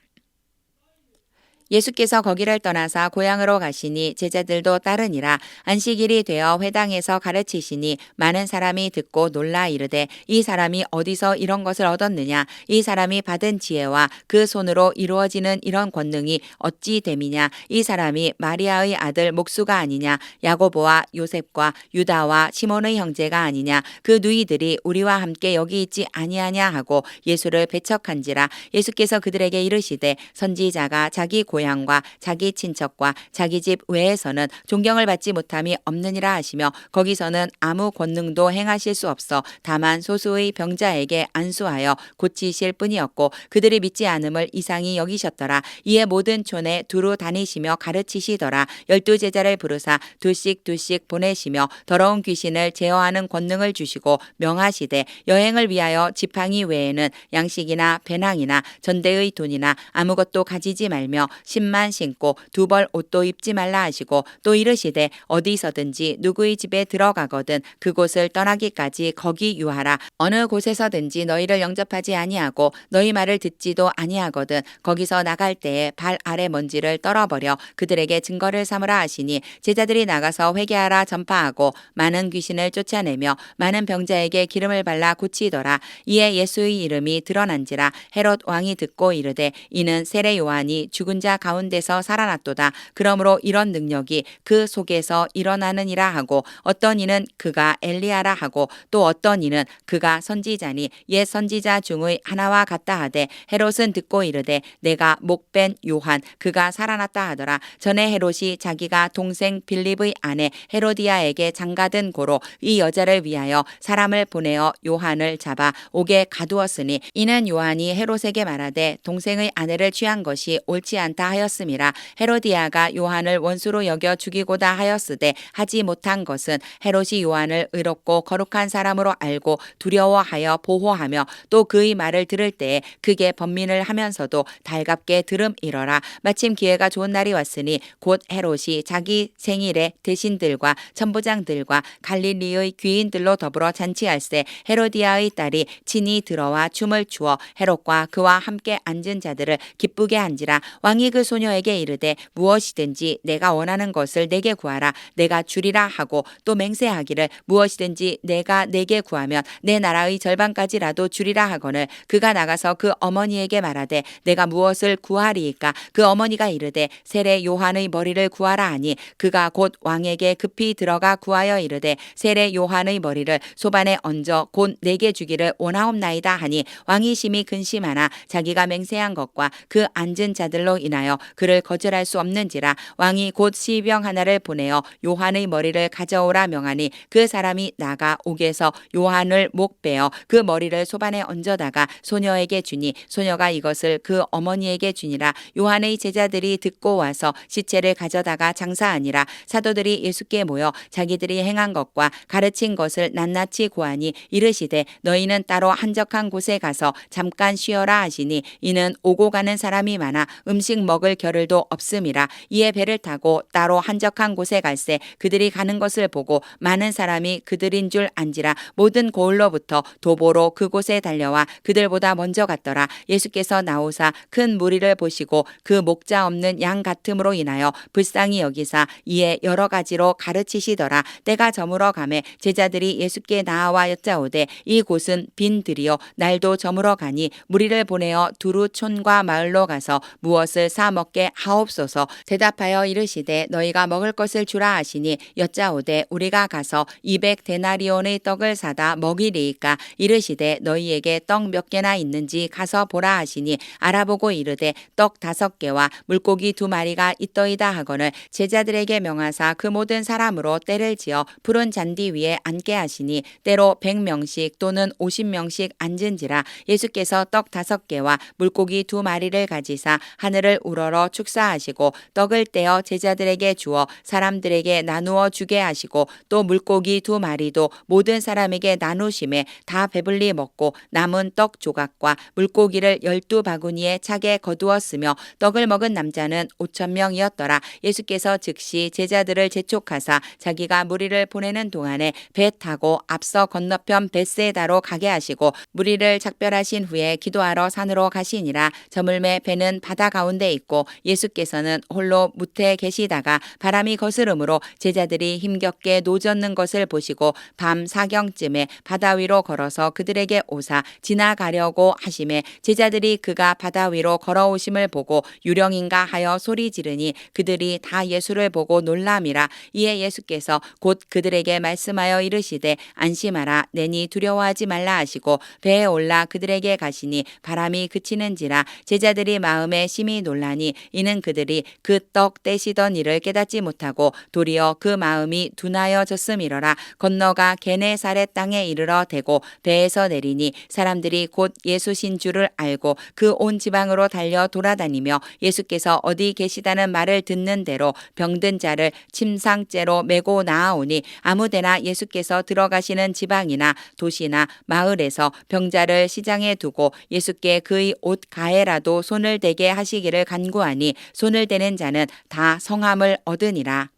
예수께서 거기를 떠나사 고향으로 가시니 제자들도 따르니라. 안식일이 되어 회당에서 가르치시니 많은 사람이 듣고 놀라 이르되 이 사람이 어디서 이런 것을 얻었느냐. 이 사람이 받은 지혜와 그 손으로 이루어지는 이런 권능이 어찌 됨이냐. 이 사람이 마리아의 아들 목수가 아니냐. 야고보와 요셉과 유다와 시몬의 형제가 아니냐. 그 누이들이 우리와 함께 여기 있지 아니하냐 하고 예수를 배척한지라. 예수께서 그들에게 이르시되 선지자가 자기 고향과 자기 친척과 자기 집 외에서는 존경을 받지 못함이 없느니라 하시며 거기서는 아무 권능도 행하실 수 없어 다만 소수의 병자에게 안수하여 고치실 뿐이었고 그들이 믿지 않음을 이상히 여기셨더라. 이에 모든 촌에 두루 다니시며 가르치시더라. 12 제자를 부르사 두씩 보내시며 더러운 귀신을 제어하는 권능을 주시고 명하시되 여행을 위하여 지팡이 외에는 양식이나 배낭이나 전대의 돈이나 아무것도 가지지 말며 신만 신고 2벌 옷도 입지 말라 하시고 또 이르시되 어디서든지 누구의 집에 들어가거든 그곳을 떠나기까지 거기 유하라. 어느 곳에서든지 너희를 영접하지 아니하고 너희 말을 듣지도 아니하거든 거기서 나갈 때에 발 아래 먼지를 떨어버려 그들에게 증거를 삼으라 하시니 제자들이 나가서 회개하라 전파하고 많은 귀신을 쫓아내며 많은 병자에게 기름을 발라 고치더라. 이에 예수의 이름이 드러난지라. 헤롯 왕이 듣고 이르되 이는 세례 요한이 죽은 자 가운데서 살아났도다. 그러므로 이런 능력이 그 속에서 일어나느니라 하고 어떤 이는 그가 엘리야라 하고 또 어떤 이는 그가 선지자니 옛 선지자 중의 하나와 같다 하되 헤롯은 듣고 이르되 내가 목벤 요한 그가 살아났다 하더라. 전에 헤롯이 자기가 동생 빌립의 아내 헤로디아에게 장가든 고로 이 여자를 위하여 사람을 보내어 요한을 잡아 옥에 가두었으니 이는 요한이 헤롯에게 말하되 동생의 아내를 취한 것이 옳지 않다 하였음이라. 헤로디아가 요한을 원수로 여겨 죽이고자 하였으되 하지 못한 것은 헤롯이 요한을 의롭고 거룩한 사람으로 알고 두려워하여 보호하며 또 그의 말을 들을 때에 크게 번민을 하면서도 달갑게 들음이러라. 마침 기회가 좋은 날이 왔으니 곧 헤롯이 자기 생일에 대신들과 천부장들과 갈릴리의 귀인들로 더불어 잔치할세 헤로디아의 딸이 친히 들어와 춤을 추어 헤롯과 그와 함께 앉은 자들을 기쁘게 한지라. 왕이 그 소녀에게 이르되 무엇이든지 내가 원하는 것을 내게 구하라 내가 주리라 하고 또 맹세하기를 무엇이든지 내가 내게 구하면 내 나라의 절반까지라도 주리라 하거늘 그가 나가서 그 어머니에게 말하되 내가 무엇을 구하리이까. 그 어머니가 이르되 세례 요한의 머리를 구하라 하니 그가 곧 왕에게 급히 들어가 구하여 이르되 세례 요한의 머리를 소반에 얹어 곧 내게 주기를 원하옵나이다 하니 왕이 심히 근심하나 자기가 맹세한 것과 그 앉은 자들로 인하여 인하여 그를 거절할 수 없는지라. 왕이 곧 시병 하나를 보내어 요한의 머리를 가져오라 명하니 그 사람이 나가 옥에서 요한을 목 베어 그 머리를 소반에 얹어다가 소녀에게 주니 소녀가 이것을 그 어머니에게 주니라. 요한의 제자들이 듣고 와서 시체를 가져다가 장사하니라. 사도들이 예수께 모여 자기들이 행한 것과 가르친 것을 낱낱이 고하니 이르시되 너희는 따로 한적한 곳에 가서 잠깐 쉬어라 하시니 이는 오고 가는 사람이 많아 음식 먹을 겨를도 없음이라. 이에 배를 타고 따로 한적한 곳에 갈새 그들이 가는 것을 보고 많은 사람이 그들인 줄 안지라. 모든 고을로부터 도보로 그곳에 달려와 그들보다 먼저 갔더라. 예수께서 나오사 큰 무리를 보시고 그 목자 없는 양 같음으로 인하여 불쌍히 여기사 이에 여러 가지로 가르치시더라. 때가 저물어 가매 제자들이 예수께 나아와 여짜오되 이 곳은 빈 들이요 날도 저물어 가니 무리를 보내어 두루 촌과 마을로 가서 무엇을 사 먹게 하옵소서. 대답하여 이르시되 너희가 먹을 것을 주라 하시니 여짜오되 우리가 가서 200데나리온의 떡을 사다 먹이리이까. 이르시되 너희에게 떡 몇 개나 있는지 가서 보라 하시니 알아보고 이르되 떡 5개와 물고기 2마리가 있더이다 하거늘 제자들에게 명하사 그 모든 사람으로 때를 지어 푸른 잔디 위에 앉게 하시니 때로 100명씩 또는 50명씩 앉은지라. 예수께서 떡 5개와 물고기 2마리를 가지사 하늘을 우러러 축사하시고 떡을 떼어 제자들에게 주어 사람들에게 나누어 주게 하시고 또 물고기 2마리도 모든 사람에게 나누심에 다 배불리 먹고 남은 떡 조각과 물고기를 12바구니에 차게 거두었으며 떡을 먹은 남자는 5,000명이었더라. 예수께서 즉시 제자들을 재촉하사 자기가 무리를 보내는 동안에 배 타고 앞서 건너편 벳세다로 가게 하시고 무리를 작별하신 후에 기도하러 산으로 가시니라. 저물매 배는 바다 가운데 있고 예수께서는 홀로 무태에 계시다가 바람이 거스름으로 제자들이 힘겹게 노젓는 것을 보시고 밤 사경쯤에 바다 위로 걸어서 그들에게 오사 지나가려고 하심에 제자들이 그가 바다 위로 걸어오심을 보고 유령인가 하여 소리 지르니 그들이 다 예수를 보고 놀람이라. 이에 예수께서 곧 그들에게 말씀하여 이르시되 안심하라 내니 두려워하지 말라 하시고 배에 올라 그들에게 가시니 바람이 그치는지라. 제자들이 마음에 심히 놀라니 이는 그들이 그 떡 떼시던 일을 깨닫지 못하고 도리어 그 마음이 둔하여졌음이러라. 건너가 게네사렛 땅에 이르러 대고 배에서 내리니 사람들이 곧 예수신 줄을 알고 그 온 지방으로 달려 돌아다니며 예수께서 어디 계시다는 말을 듣는 대로 병든 자를 침상째로 메고 나아오니 아무데나 예수께서 들어가시는 지방이나 도시나 마을에서 병자를 시장에 두고 예수께 그의 옷 가에라도 손을 대게 하시기를 간구하니 손을 대는 자는 다 성함을 얻으니라.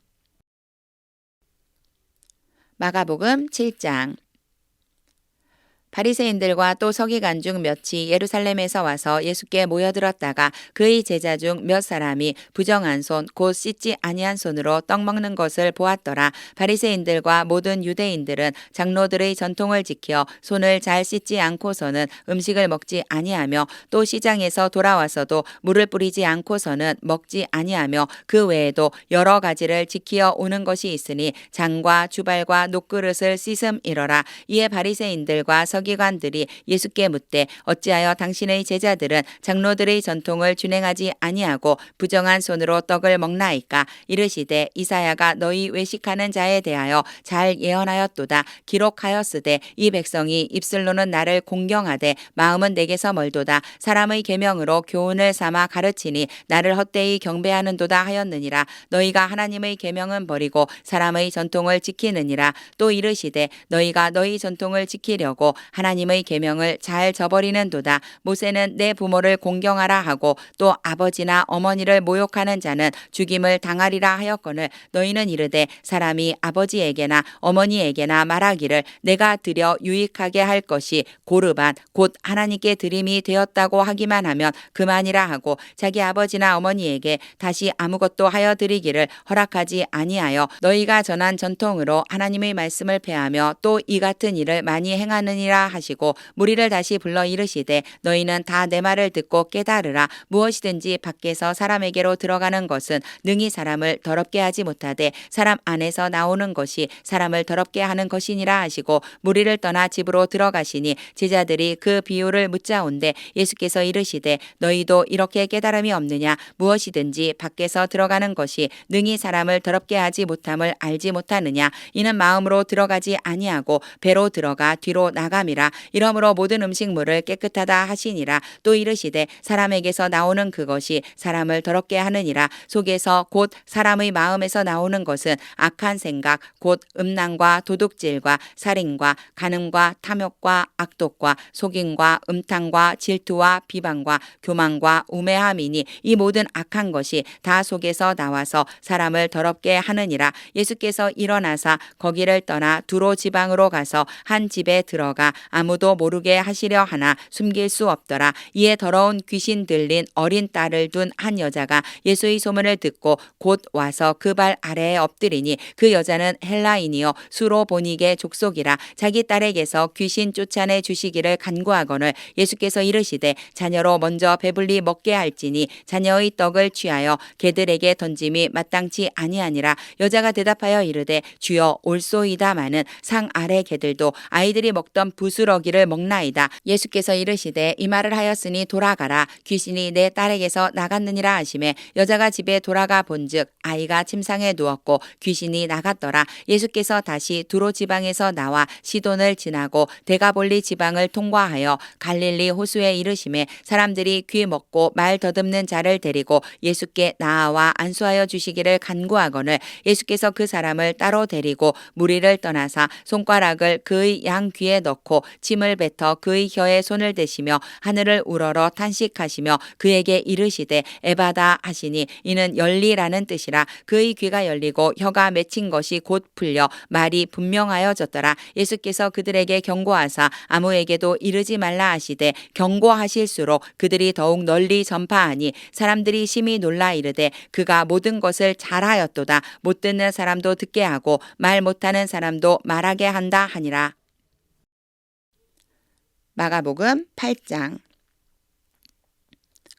마가복음 7장. 바리새인들과 또 서기관 중 몇이 예루살렘에서 와서 예수께 모여들었다가 그의 제자 중 몇 사람이 부정한 손 곧 씻지 아니한 손으로 떡 먹는 것을 보았더라. 바리새인들과 모든 유대인들은 장로들의 전통을 지켜 손을 잘 씻지 않고서는 음식을 먹지 아니하며 또 시장에서 돌아와서도 물을 뿌리지 않고서는 먹지 아니하며 그 외에도 여러 가지를 지키어 오는 것이 있으니 장과 주발과 녹그릇을 씻음이러라. 이에 바리새인들과 서기관들이 예수께 묻되 어찌하여 당신의 제자들은 장로들의 전통을 준행하지 아니하고 부정한 손으로 떡을 먹나이까. 이르시되 이사야가 너희 외식하는 자에 대하여 잘 예언하였도다. 기록하였으되 이 백성이 입술로는 나를 공경하되 마음은 내게서 멀도다. 사람의 계명으로 교훈을 삼아 가르치니 나를 헛되이 경배하는도다 하였느니라. 너희가 하나님의 계명은 버리고 사람의 전통을 지키느니라. 또 이르시되 너희가 너희 전통을 지키려고 하나님의 계명을 잘 저버리는도다. 모세는 내 부모를 공경하라 하고 또 아버지나 어머니를 모욕하는 자는 죽임을 당하리라 하였거늘 너희는 이르되 사람이 아버지에게나 어머니에게나 말하기를 내가 드려 유익하게 할 것이 고르반 곧 하나님께 드림이 되었다고 하기만 하면 그만이라 하고 자기 아버지나 어머니에게 다시 아무것도 하여 드리기를 허락하지 아니하여 너희가 전한 전통으로 하나님의 말씀을 폐하며 또 이 같은 일을 많이 행하느니라 없느니라 하시고 무리를 다시 불러 이르시되 너희는 다 내 말을 듣고 깨달으라. 무엇이든지 밖에서 사람에게로 들어가는 것은 능히 사람을 더럽게 하지 못하되 사람 안에서 나오는 것이 사람을 더럽게 하는 것이니라 하시고 무리를 떠나 집으로 들어가시니 제자들이 그 비유를 묻자온데 예수께서 이르시되 너희도 이렇게 깨달음이 없느냐. 무엇이든지 밖에서 들어가는 것이 능히 사람을 더럽게 하지 못함을 알지 못하느냐. 이는 마음으로 들어가지 아니하고 배로 들어가 뒤로 나감이라. 이러므로 모든 음식물을 깨끗하다 하시니라. 또 이르시되 사람에게서 나오는 그것이 사람을 더럽게 하느니라. 속에서 곧 사람의 마음에서 나오는 것은 악한 생각 곧 음란과 도둑질과 살인과 간음과 탐욕과 악독과 속임과 음탕과 질투와 비방과 교만과 우매함이니 이 모든 악한 것이 다 속에서 나와서 사람을 더럽게 하느니라. 예수께서 일어나사 거기를 떠나 두로 지방으로 가서 한 집에 들어가 아무도 모르게 하시려 하나 숨길 수 없더라. 이에 더러운 귀신 들린 어린 딸을 둔 한 여자가 예수의 소문을 듣고 곧 와서 그 발 아래에 엎드리니 그 여자는 헬라인이요 수로보니게 족속이라. 자기 딸에게서 귀신 쫓아내 주시기를 간구하거늘 예수께서 이르시되 자녀로 먼저 배불리 먹게 할지니 자녀의 떡을 취하여 개들에게 던짐이 마땅치 아니하니라. 여자가 대답하여 이르되 주여 올소이다마는 상 아래 개들도 아이들이 먹던 부스러기를 먹나이다. 예수께서 이르시되 이 말을 하였으니 돌아가라. 귀신이 내 딸에게서 나갔느니라 하시매 여자가 집에 돌아가 본즉 아이가 침상에 누웠고 귀신이 나갔더라. 예수께서 다시 두로 지방에서 나와 시돈을 지나고 데가볼리 지방을 통과하여 갈릴리 호수에 이르시매 사람들이 귀 먹고 말 더듬는 자를 데리고 예수께 나아와 안수하여 주시기를 간구하거늘 예수께서 그 사람을 따로 데리고 무리를 떠나사 손가락을 그의 양 귀에 넣고 침을 뱉어 그의 혀에 손을 대시며 하늘을 우러러 탄식하시며 그에게 이르시되 에바다 하시니 이는 열리라는 뜻이라. 그의 귀가 열리고 혀가 맺힌 것이 곧 풀려 말이 분명하여졌더라. 예수께서 그들에게 경고하사 아무에게도 이르지 말라 하시되 경고하실수록 그들이 더욱 널리 전파하니 사람들이 심히 놀라 이르되 그가 모든 것을 잘하였도다. 못 듣는 사람도 듣게 하고 말 못하는 사람도 말하게 한다 하니라. 마가복음 8장.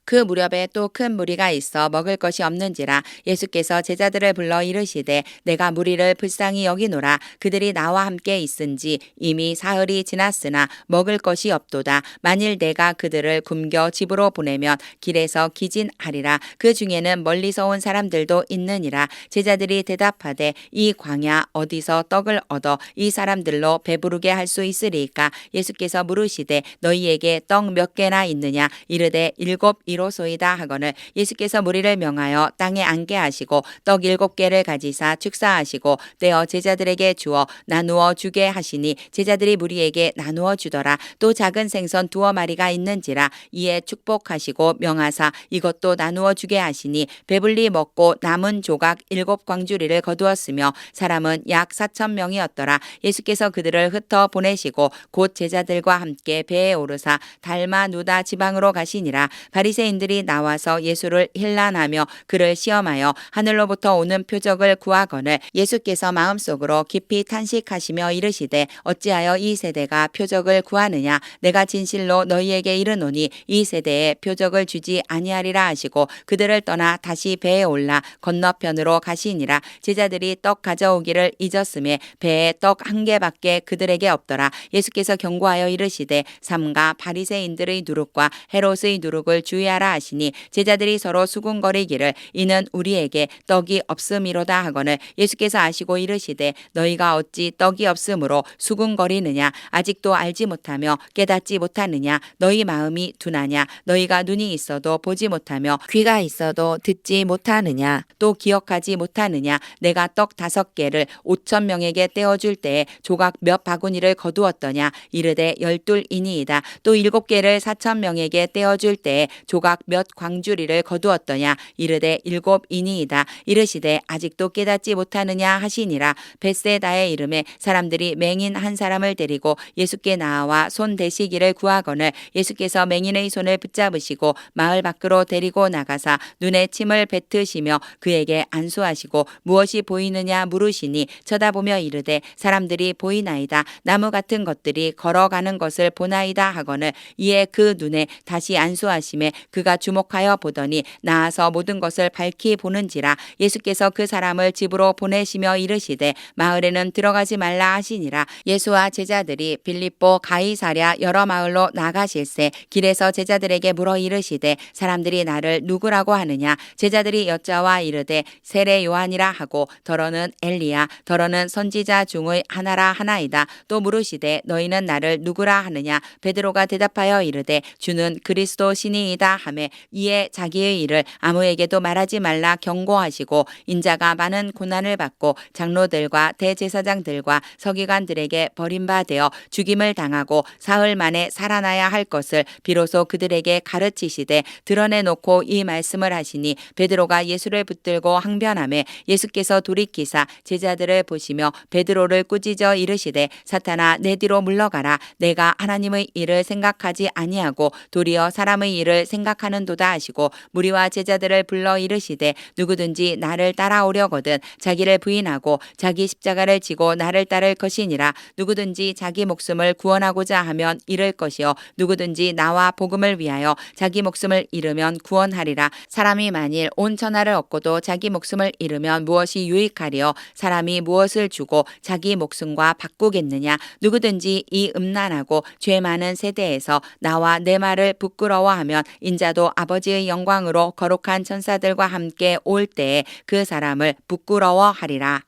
그 무렵에 또 큰 무리가 있어 먹을 것이 없는지라 예수께서 제자들을 불러 이르시되 내가 무리를 불쌍히 여기노라. 그들이 나와 함께 있은지 이미 사흘이 지났으나 먹을 것이 없도다. 만일 내가 그들을 굶겨 집으로 보내면 길에서 기진하리라. 그 중에는 멀리서 온 사람들도 있느니라. 제자들이 대답하되 이 광야 어디서 떡을 얻어 이 사람들로 배부르게 할 수 있으리까. 예수께서 물으시되 너희에게 떡 몇 개나 있느냐. 이르되 7 이로소이다 하거늘 예수께서 무리를 명하여 땅에 앉게 하시고 떡 7개를 가지사 축사하시고 떼어 제자들에게 주어 나누어 주게 하시니 제자들이 무리에게 나누어 주더라. 또 작은 생선 2마리가 있는지라. 이에 축복하시고 명하사 이것도 나누어 주게 하시니 배불리 먹고 남은 조각 7광주리를 거두었으며 사람은 약 4,000명이었더라. 예수께서 그들을 흩어 보내시고 곧 제자들과 함께 배에 오르사 달마누다 지방으로 가시니라. 바리새인들이 나와서 예수를 힐난하며 그를 시험하여 하늘로부터 오는 표적을 구하거늘 예수께서 마음속으로 깊이 탄식하시며 이르시되 어찌하여 이 세대가 표적을 구하느냐. 내가 진실로 너희에게 이르노니 이 세대에 표적을 주지 아니하리라 하시고 그들을 떠나 다시 배에 올라 건너편으로 가시니라. 제자들이 떡 가져오기를 잊었음에 배에 떡 1개밖에 그들에게 없더라. 예수께서 경고하여 이르시되 삼가 바리새인들의 누룩과 헤롯의 누룩을 주의하라 하시니 제자들이 서로 수군거리기를 이는 우리에게 떡이 없음이로다 하거늘 예수께서 아시고 이르시되 너희가 어찌 떡이 없으므로 수군거리느냐. 아직도 알지 못하며 깨닫지 못하느냐. 너희 마음이 둔하냐. 너희가 눈이 있어도 보지 못하며 귀가 있어도 듣지 못하느냐. 또 기억하지 못하느냐. 내가 떡 5개를 5,000명에게 떼어줄 때에 조각 몇 바구니를 거두었더냐. 이르되 12이니이다. 또 7개를 4,000명에게 떼어줄 때에 조각 조각 몇 광주리를 거두었더냐. 이르되 7인이이다. 이르시되 아직도 깨닫지 못하느냐 하시니라. 벳세다의 이름에 사람들이 맹인 한 사람을 데리고 예수께 나와 손 대시기를 구하거늘 예수께서 맹인의 손을 붙잡으시고 마을 밖으로 데리고 나가사 눈에 침을 뱉으시며 그에게 안수하시고 무엇이 보이느냐 물으시니 쳐다보며 이르되 사람들이 보이나이다. 나무 같은 것들이 걸어가는 것을 보나이다 하거늘 이에 그 눈에 다시 안수하심에 그가 주목하여 보더니 나아서 모든 것을 밝히 보는지라. 예수께서 그 사람을 집으로 보내시며 이르시되 마을에는 들어가지 말라 하시니라. 예수와 제자들이 빌립보 가이사랴 여러 마을로 나가실새 길에서 제자들에게 물어 이르시되 사람들이 나를 누구라고 하느냐. 제자들이 여짜와 이르되 세례 요한이라 하고 더러는 엘리야 더러는 선지자 중의 하나라 하나이다. 또 물으시되 너희는 나를 누구라 하느냐. 베드로가 대답하여 이르되 주는 그리스도 신이이다 하매 이에 자기의 일을 아무에게도 말하지 말라 경고하시고 인자가 많은 고난을 받고 장로들과 대제사장들과 서기관들에게 버림받아 죽임을 당하고 사흘 만에 살아나야 할 것을 비로소 그들에게 가르치시되 드러내놓고 이 말씀을 하시니 베드로가 예수를 붙들고 항변하매 예수께서 돌이키사 제자들을 보시며 베드로를 꾸짖어 이르시되 사탄아 내 뒤로 물러가라. 내가 하나님의 일을 생각하지 아니하고 도리어 사람의 일을 생각하는도다 하시고 무리와 제자들을 불러 이르시되 누구든지 나를 따라오려거든 자기를 부인하고 자기 십자가를 지고 나를 따를 것이니라. 누구든지 자기 목숨을 구원하고자 하면 잃을 것이요 누구든지 나와 복음을 위하여 자기 목숨을 잃으면 구원하리라. 사람이 만일 온 천하를 얻고도 자기 목숨을 잃으면 무엇이 유익하리요. 사람이 무엇을 주고 자기 목숨과 바꾸겠느냐. 누구든지 이 음란하고 죄 많은 세대에서 나와 내 말을 부끄러워하면 인자도 아버지의 영광으로 거룩한 천사들과 함께 올 때에 그 사람을 부끄러워하리라.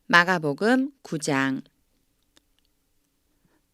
마가복음 9장.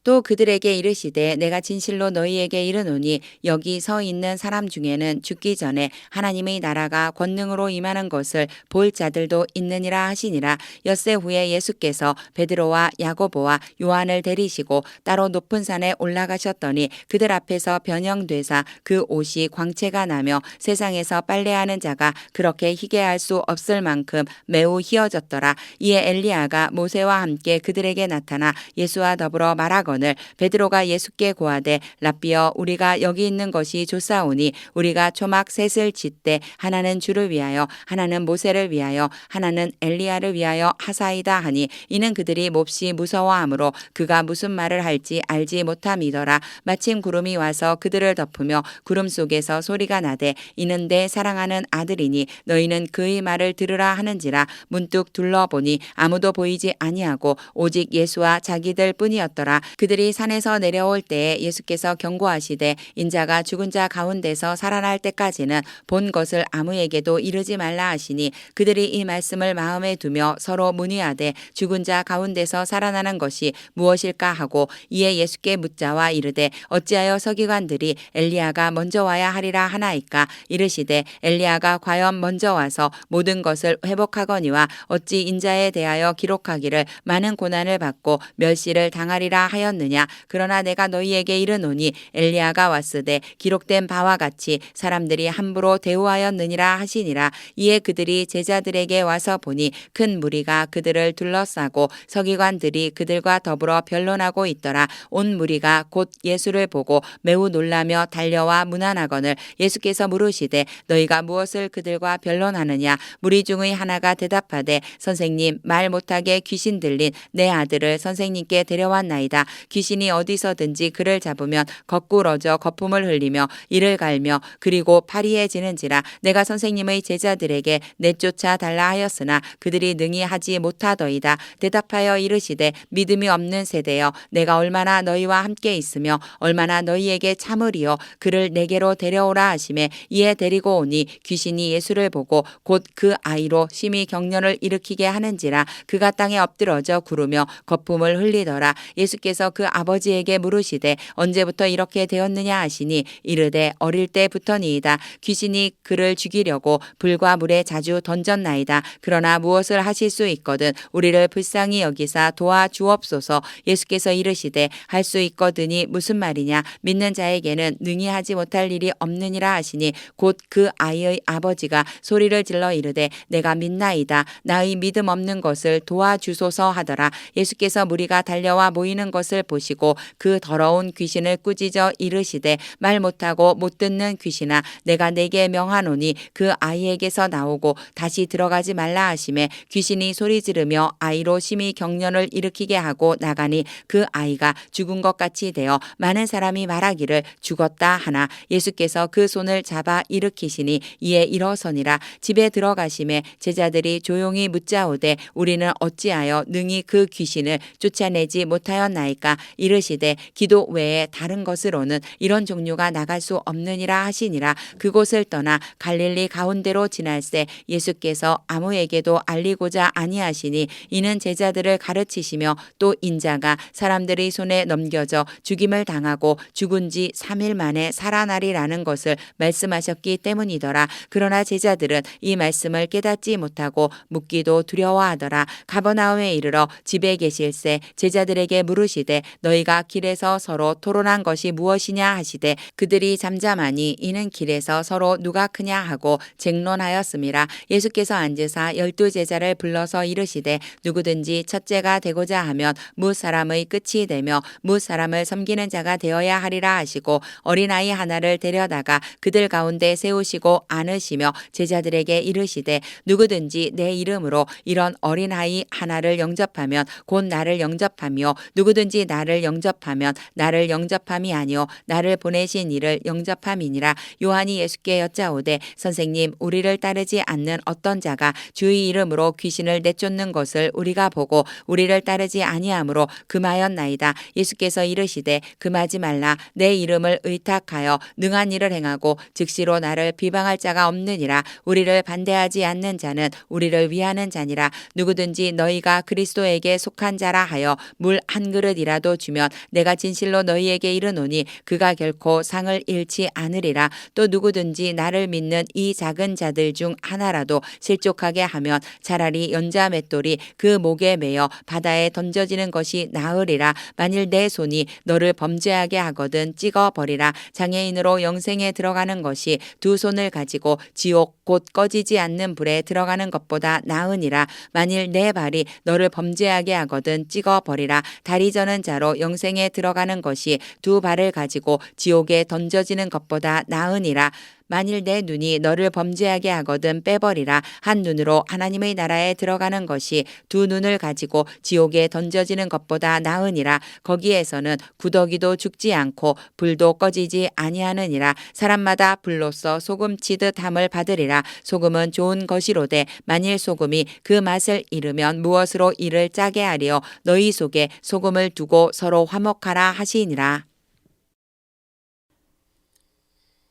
또 그들에게 이르시되 내가 진실로 너희에게 이르노니 여기 서 있는 사람 중에는 죽기 전에 하나님의 나라가 권능으로 임하는 것을 볼 자들도 있느니라 하시니라. 엿새 후에 예수께서 베드로와 야고보와 요한을 데리시고 따로 높은 산에 올라가셨더니 그들 앞에서 변형되사 그 옷이 광채가 나며 세상에서 빨래하는 자가 그렇게 희게 할 수 없을 만큼 매우 희어졌더라. 이에 엘리야가 모세와 함께 그들에게 나타나 예수와 더불어 말하거늘 베드로가 예수께 고하되 랍비여 우리가 여기 있는 것이 좋사오니 우리가 초막 셋을 짓되 하나는 주를 위하여 하나는 모세를 위하여 하나는 엘리야를 위하여 하사이다 하니 이는 그들이 몹시 무서워하므로 그가 무슨 말을 할지 알지 못함이더라. 마침 구름이 와서 그들을 덮으며 구름 속에서 소리가 나되 이는 내 사랑하는 아들이니 너희는 그의 말을 들으라 하는지라. 문득 둘러보니 아무도 보이지 아니하고 오직 예수와 자기들 뿐이었더라. 그들이 산에서 내려올 때에 예수께서 경고하시되 인자가 죽은 자 가운데서 살아날 때까지는 본 것을 아무에게도 이르지 말라 하시니 그들이 이 말씀을 마음에 두며 서로 문의하되 죽은 자 가운데서 살아나는 것이 무엇일까 하고 이에 예수께 묻자와 이르되 어찌하여 서기관들이 엘리야가 먼저 와야 하리라 하나이까. 이르시되 엘리야가 과연 먼저 와서 모든 것을 회복하거니와 어찌 인자에 대하여 기록하기를 많은 고난을 받고 멸시를 당하리라 하였느냐. 그러나 내가 너희에게 이르노니 엘리야가 왔으되 기록된 바와 같이 사람들이 함부로 대우하였느니라 하시니라. 이에 그들이 제자들에게 와서 보니 큰 무리가 그들을 둘러싸고 서기관들이 그들과 더불어 변론하고 있더라. 온 무리가 곧 예수를 보고 매우 놀라며 달려와 문안하거늘 예수께서 물으시되 너희가 무엇을 그들과 변론하느냐. 무리 중의 하나가 대답하되 선생님 말 못하게 귀신 들린 내 아들을 선생님께 데려왔나이다. 귀신이 어디서든지 그를 잡으면 거꾸러져 거품을 흘리며 이를 갈며 그리고 파리해지는지라. 내가 선생님의 제자들에게 내쫓아 달라 하였으나 그들이 능히 하지 못하더이다. 대답하여 이르시되 믿음이 없는 세대여 내가 얼마나 너희와 함께 있으며 얼마나 너희에게 참으리요. 그를 내게로 데려오라 하시매 이에 데리고 오니 귀신이 예수를 보고 곧 그 아이로 심히 경련을 일으키게 하는지라. 그가 땅에 엎드러져 구르며 거품을 흘리더라. 예수께서 예수께서 그 아버지에게 물으시되 언제부터 이렇게 되었느냐 하시니 이르되 어릴 때부터니이다. 귀신이 그를 죽이려고 불과 물에 자주 던졌나이다. 그러나 무엇을 하실 수 있거든 우리를 불쌍히 여기사 도와주옵소서. 예수께서 이르시되 할 수 있거든이 무슨 말이냐. 믿는 자에게는 능히 하지 못할 일이 없느니라 하시니 곧 그 아이의 아버지가 소리를 질러 이르되 내가 믿나이다. 나의 믿음 없는 것을 도와주소서 하더라. 예수께서 무리가 달려와 모이는 것을 보시고 그 더러운 귀신을 꾸짖어 이르시되 말 못하고 못 듣는 귀신아 내가 네게 명하노니 그 아이에게서 나오고 다시 들어가지 말라 하시매 귀신이 소리 지르며 아이로 심히 경련을 일으키게 하고 나가니 그 아이가 죽은 것 같이 되어 많은 사람이 말하기를 죽었다 하나 예수께서 그 손을 잡아 일으키시니 이에 일어서니라. 집에 들어가심에 제자들이 조용히 묻자오되 우리는 어찌하여 능히 그 귀신을 쫓아내지 못하였나이까. 이르시되 기도 외에 다른 것으로는 이런 종류가 나갈 수 없느니라 하시니라. 그곳을 떠나 갈릴리 가운데로 지날새 예수께서 아무에게도 알리고자 아니하시니 이는 제자들을 가르치시며 또 인자가 사람들의 손에 넘겨져 죽임을 당하고 죽은 지 3일 만에 살아나리라는 것을 말씀하셨기 때문이더라. 그러나 제자들은 이 말씀을 깨닫지 못하고 묻기도 두려워하더라. 가버나움에 이르러 집에 계실새 제자들에게 물으시되 너희가 길에서 서로 토론한 것이 무엇이냐 하시되 그들이 잠잠하니 이는 길에서 서로 누가 크냐 하고 쟁론하였음이라. 예수께서 앉으사 12 제자를 불러서 이르시되 누구든지 첫째가 되고자 하면 무 사람의 끝이 되며 무 사람을 섬기는 자가 되어야 하리라 하시고 어린아이 하나를 데려다가 그들 가운데 세우시고 안으시며 제자들에게 이르시되 누구든지 내 이름으로 이런 어린아이 하나를 영접하면 곧 나를 영접하며 누구든지 나를 영접하면 나를 영접함이 아니요 나를 보내신 이를 영접함이니라. 요한이 예수께 여짜오되 선생님 우리를 따르지 않는 어떤 자가 주의 이름으로 귀신을 내쫓는 것을 우리가 보고 우리를 따르지 아니하므로 금하였나이다. 예수께서 이르시되 금하지 말라. 내 이름을 의탁하여 능한 일을 행하고 즉시로 나를 비방할 자가 없느니라. 우리를 반대하지 않는 자는 우리를 위하는 자니라. 누구든지 너희가 그리스도에게 속한 자라 하여 물 한 그릇이라도 주면 내가 진실로 너희에게 이르노니 그가 결코 상을 잃지 않으리라. 또 누구든지 나를 믿는 이 작은 자들 중 하나라도 실족하게 하면 차라리 연자 맷돌이 그 목에 매어 바다에 던져지는 것이 나으리라. 만일 내 손이 너를 범죄하게 하거든 찍어버리라. 장애인으로 영생에 들어가는 것이 두 손을 가지고 지옥 곧 꺼지지 않는 불에 들어가는 것보다 나으니라. 만일 내 발이 너를 범죄하게 하거든 찍어버리라. 다리 저는 자로 영생에 들어가는 것이 두 발을 가지고 지옥에 던져지는 것보다 나으니라. 만일 내 눈이 너를 범죄하게 하거든 빼버리라. 한 눈으로 하나님의 나라에 들어가는 것이 두 눈을 가지고 지옥에 던져지는 것보다 나으니라. 거기에서는 구더기도 죽지 않고 불도 꺼지지 아니하느니라. 사람마다 불로써 소금 치듯 함을 받으리라. 소금은 좋은 것이로되 만일 소금이 그 맛을 잃으면 무엇으로 이를 짜게 하리요. 너희 속에 소금을 두고 서로 화목하라 하시니라.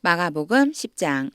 마가복음 10장.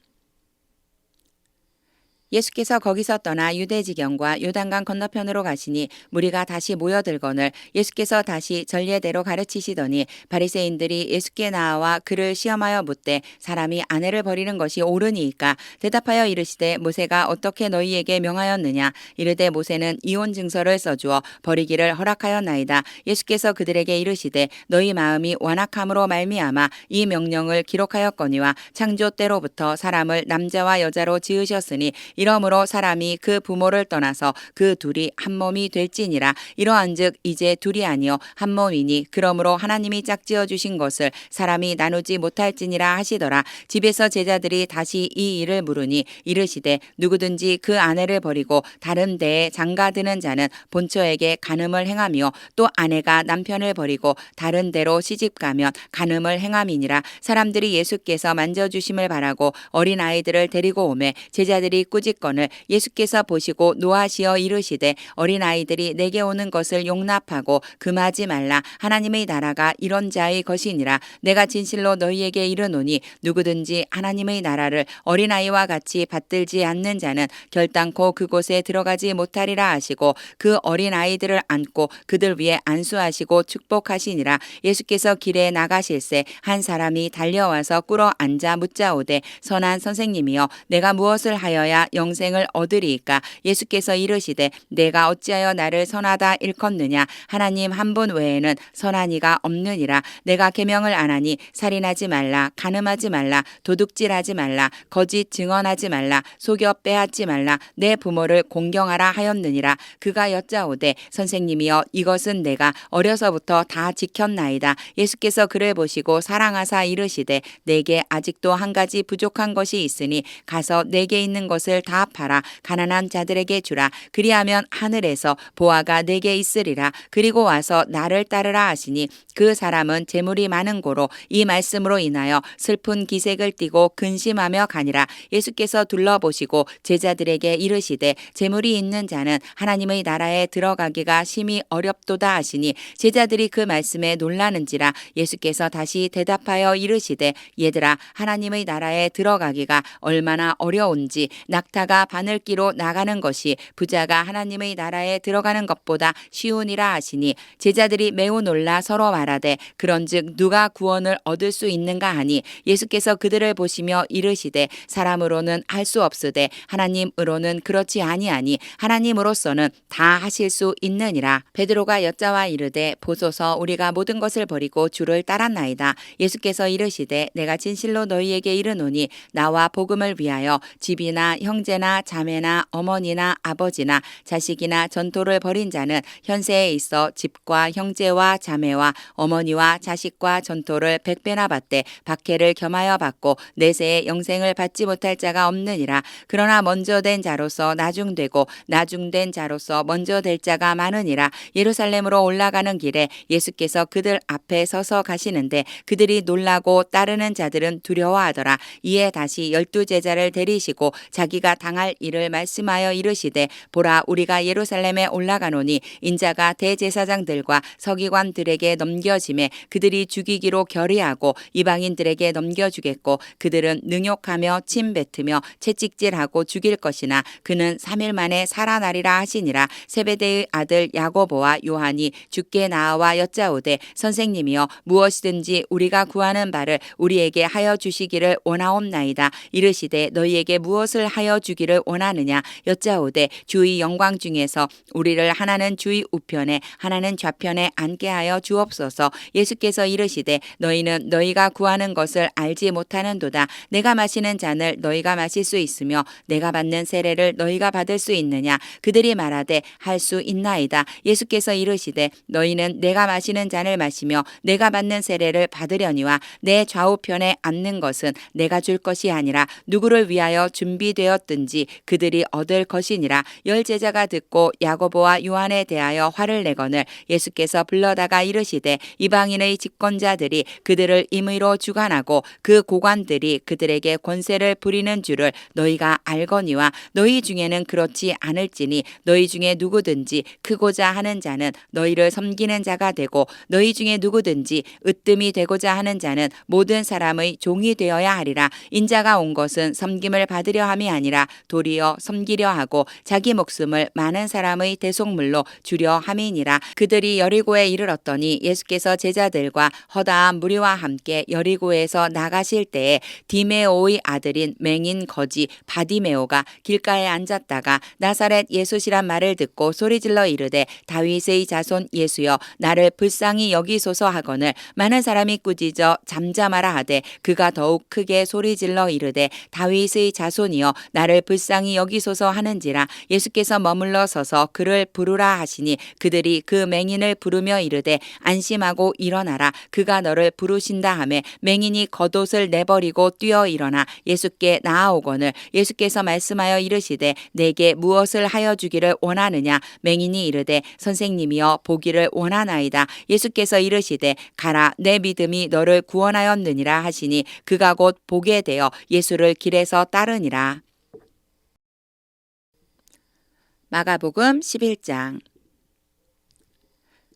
예수께서 거기서 떠나 유대지경과 요단강 건너편으로 가시니 무리가 다시 모여들거늘 예수께서 다시 전례대로 가르치시더니 바리새인들이 예수께 나와 그를 시험하여 묻되 사람이 아내를 버리는 것이 옳으니이까. 대답하여 이르시되 모세가 어떻게 너희에게 명하였느냐. 이르되 모세는 이혼 증서를 써주어 버리기를 허락하였나이다. 예수께서 그들에게 이르시되 너희 마음이 완악함으로 말미암아 이 명령을 기록하였거니와 창조 때로부터 사람을 남자와 여자로 지으셨으니 이러므로 사람이 그 부모를 떠나서 그 둘이 한 몸이 될지니라. 이러한즉 이제 둘이 아니요 한 몸이니 그러므로 하나님이 짝지어 주신 것을 사람이 나누지 못할지니라 하시더라. 집에서 제자들이 다시 이 일을 물으니 이르시되 누구든지 그 아내를 버리고 다른 데에 장가드는 자는 본처에게 간음을 행하며 또 아내가 남편을 버리고 다른 데로 시집가면 간음을 행함이니라. 사람들이 예수께서 만져주심을 바라고 어린 아이들을 데리고 오매 제자들이 꾸짖 거늘 예수께서 보시고 노하시어 이르시되 어린아이들이 내게 오는 것을 용납하고 금하지 말라. 하나님의 나라가 이런 자의 것이니라. 내가 진실로 너희에게 이르노니 누구든지 하나님의 나라를 어린아이와 같이 받들지 않는 자는 결단코 그곳에 들어가지 못하리라 하시고 그 어린아이들을 안고 그들 위에 안수하시고 축복하시니라. 예수께서 길에 나가실새 한 사람이 달려와서 꿇어 앉아 묻자오되 선한 선생님이여 내가 무엇을 하여야 영생을 얻으리이까. 예수께서 이르시되 내가 어찌하여 나를 선하다 일컫느냐. 하나님 한 분 외에는 선한 이가 없느니라. 내가 계명을 안 하니 살인하지 말라, 간음하지 말라, 도둑질하지 말라, 거짓 증언하지 말라, 속여 빼앗지 말라, 내 부모를 공경하라 하였느니라. 그가 여짜오되 선생님이여 이것은 내가 어려서부터 다 지켰나이다. 예수께서 그를 보시고 사랑하사 이르시되 내게 아직도 한 가지 부족한 것이 있으니 가서 내게 있는 것을 다 팔아 가난한 자들에게 주라. 그리하면 하늘에서 보화가 내게 있으리라. 그리고 와서 나를 따르라 하시니 그 사람은 재물이 많은 고로 이 말씀으로 인하여 슬픈 기색을 띠고 근심하며 가니라. 예수께서 둘러보시고 제자들에게 이르시되 재물이 있는 자는 하나님의 나라에 들어가기가 심히 어렵도다 하시니 제자들이 그 말씀에 놀라는지라. 예수께서 다시 대답하여 이르시되 얘들아 하나님의 나라에 들어가기가 얼마나 어려운지 낙타가 바늘기로 나가는 것이 부자가 하나님의 나라에 들어가는 것보다 쉬우니라 하시니 제자들이 매우 놀라 서로 말하되 그런즉 누가 구원을 얻을 수 있는가 하니 예수께서 그들을 보시며 이르시되 사람으로는 할 수 없으되 하나님으로는 그렇지 아니하니 하나님으로서는 다 하실 수 있느니라. 베드로가 여짜와 이르되 보소서 우리가 모든 것을 버리고 주를 따랐나이다. 예수께서 이르시되 내가 진실로 너희에게 이르노니 나와 복음을 위하여 집이나 형제나 자매나 어머니나 아버지나 자식이나 전토를 벌인 자는 현세에 있어 집과 형제와 자매와 어머니와 자식과 전토를 100배나 받되 박해를 겸하여 받고 내세에 영생을 받지 못할 자가 없느니라. 그러나 먼저 된 자로서 나중되고 나중된 자로서 먼저 될 자가 많으니라. 예루살렘으로 올라가는 길에 예수께서 그들 앞에 서서 가시는데 그들이 놀라고 따르는 자들은 두려워하더라. 이에 다시 12 제자를 데리시고 자기가 당할 일을 말씀하여 이르시되 보라 우리가 예루살렘에 올라가노니 인자가 대제사장들과 서기관들에게 넘겨짐에 그들이 죽이기로 결의하고 이방인들에게 넘겨주겠고 그들은 능욕하며 침뱉으며 채찍질하고 죽일 것이나 그는 3일 만에 살아나리라 하시니라. 세베대의 아들 야고보와 요한이 주께 나와 여짜오되 선생님이여 무엇이든지 우리가 구하는 바를 우리에게 하여 주시기를 원하옵나이다. 이르시되 너희에게 무엇을 하여 주기를 원하느냐 여짜오되 주의 영광 중에서 우리를 하나는 주의 우편에 하나는 좌편에 앉게 하여 주옵소서. 예수께서 이르시되 너희는 너희가 구하는 것을 알지 못하는도다. 내가 마시는 잔을 너희가 마실 수 있으며 내가 받는 세례를 너희가 받을 수 있느냐. 그들이 말하되 할 수 있나이다. 예수께서 이르시되 너희는 내가 마시는 잔을 마시며 내가 받는 세례를 받으려니와 내 좌우편에 앉는 것은 내가 줄 것이 아니라 누구를 위하여 준비되었든지 그들이 얻을 것이니라. 10 제자가 듣고 야고보와 요한에 대하여 화를 내거늘 예수께서 불러다가 이르시되 이방인의 집권자들이 그들을 임의로 주관하고 그 고관들이 그들에게 권세를 부리는 줄을 너희가 알거니와 너희 중에는 그렇지 않을지니 너희 중에 누구든지 크고자 하는 자는 너희를 섬기는 자가 되고 너희 중에 누구든지 으뜸이 되고자 하는 자는 모든 사람의 종이 되어야 하리라. 인자가 온 것은 섬김을 받으려 함이 아니라 도리어 섬기려 하고 자기 목숨을 많은 사람의 대속물로 주려 함이니라. 그들이 여리고에 이르렀더니 예수께서 제자들과 허다한 무리와 함께 여리고에서 나가실 때에 디메오의 아들인 맹인 거지 바디메오가 길가에 앉았다가 나사렛 예수시란 말을 듣고 소리질러 이르되 다윗의 자손 예수여 나를 불쌍히 여기소서 하거늘 많은 사람이 꾸짖어 잠잠하라 하되 그가 더욱 크게 소리질러 이르되 다윗의 자손이여 나를 불쌍히 여기소서 하는지라. 예수께서 머물러 서서 그를 부르라 하시니 그들이 그 맹인을 부르며 이르되 안심하고 일어나라 그가 너를 부르신다 하매 맹인이 겉옷을 내버리고 뛰어 일어나 예수께 나아오거늘 예수께서 말씀하여 이르시되 내게 무엇을 하여 주기를 원하느냐. 맹인이 이르되 선생님이여 보기를 원하나이다. 예수께서 이르시되 가라 내 믿음이 너를 구원하였느니라 하시니 그가 곧 보게 되어 예수를 길에서 따르니라. 마가복음 11장.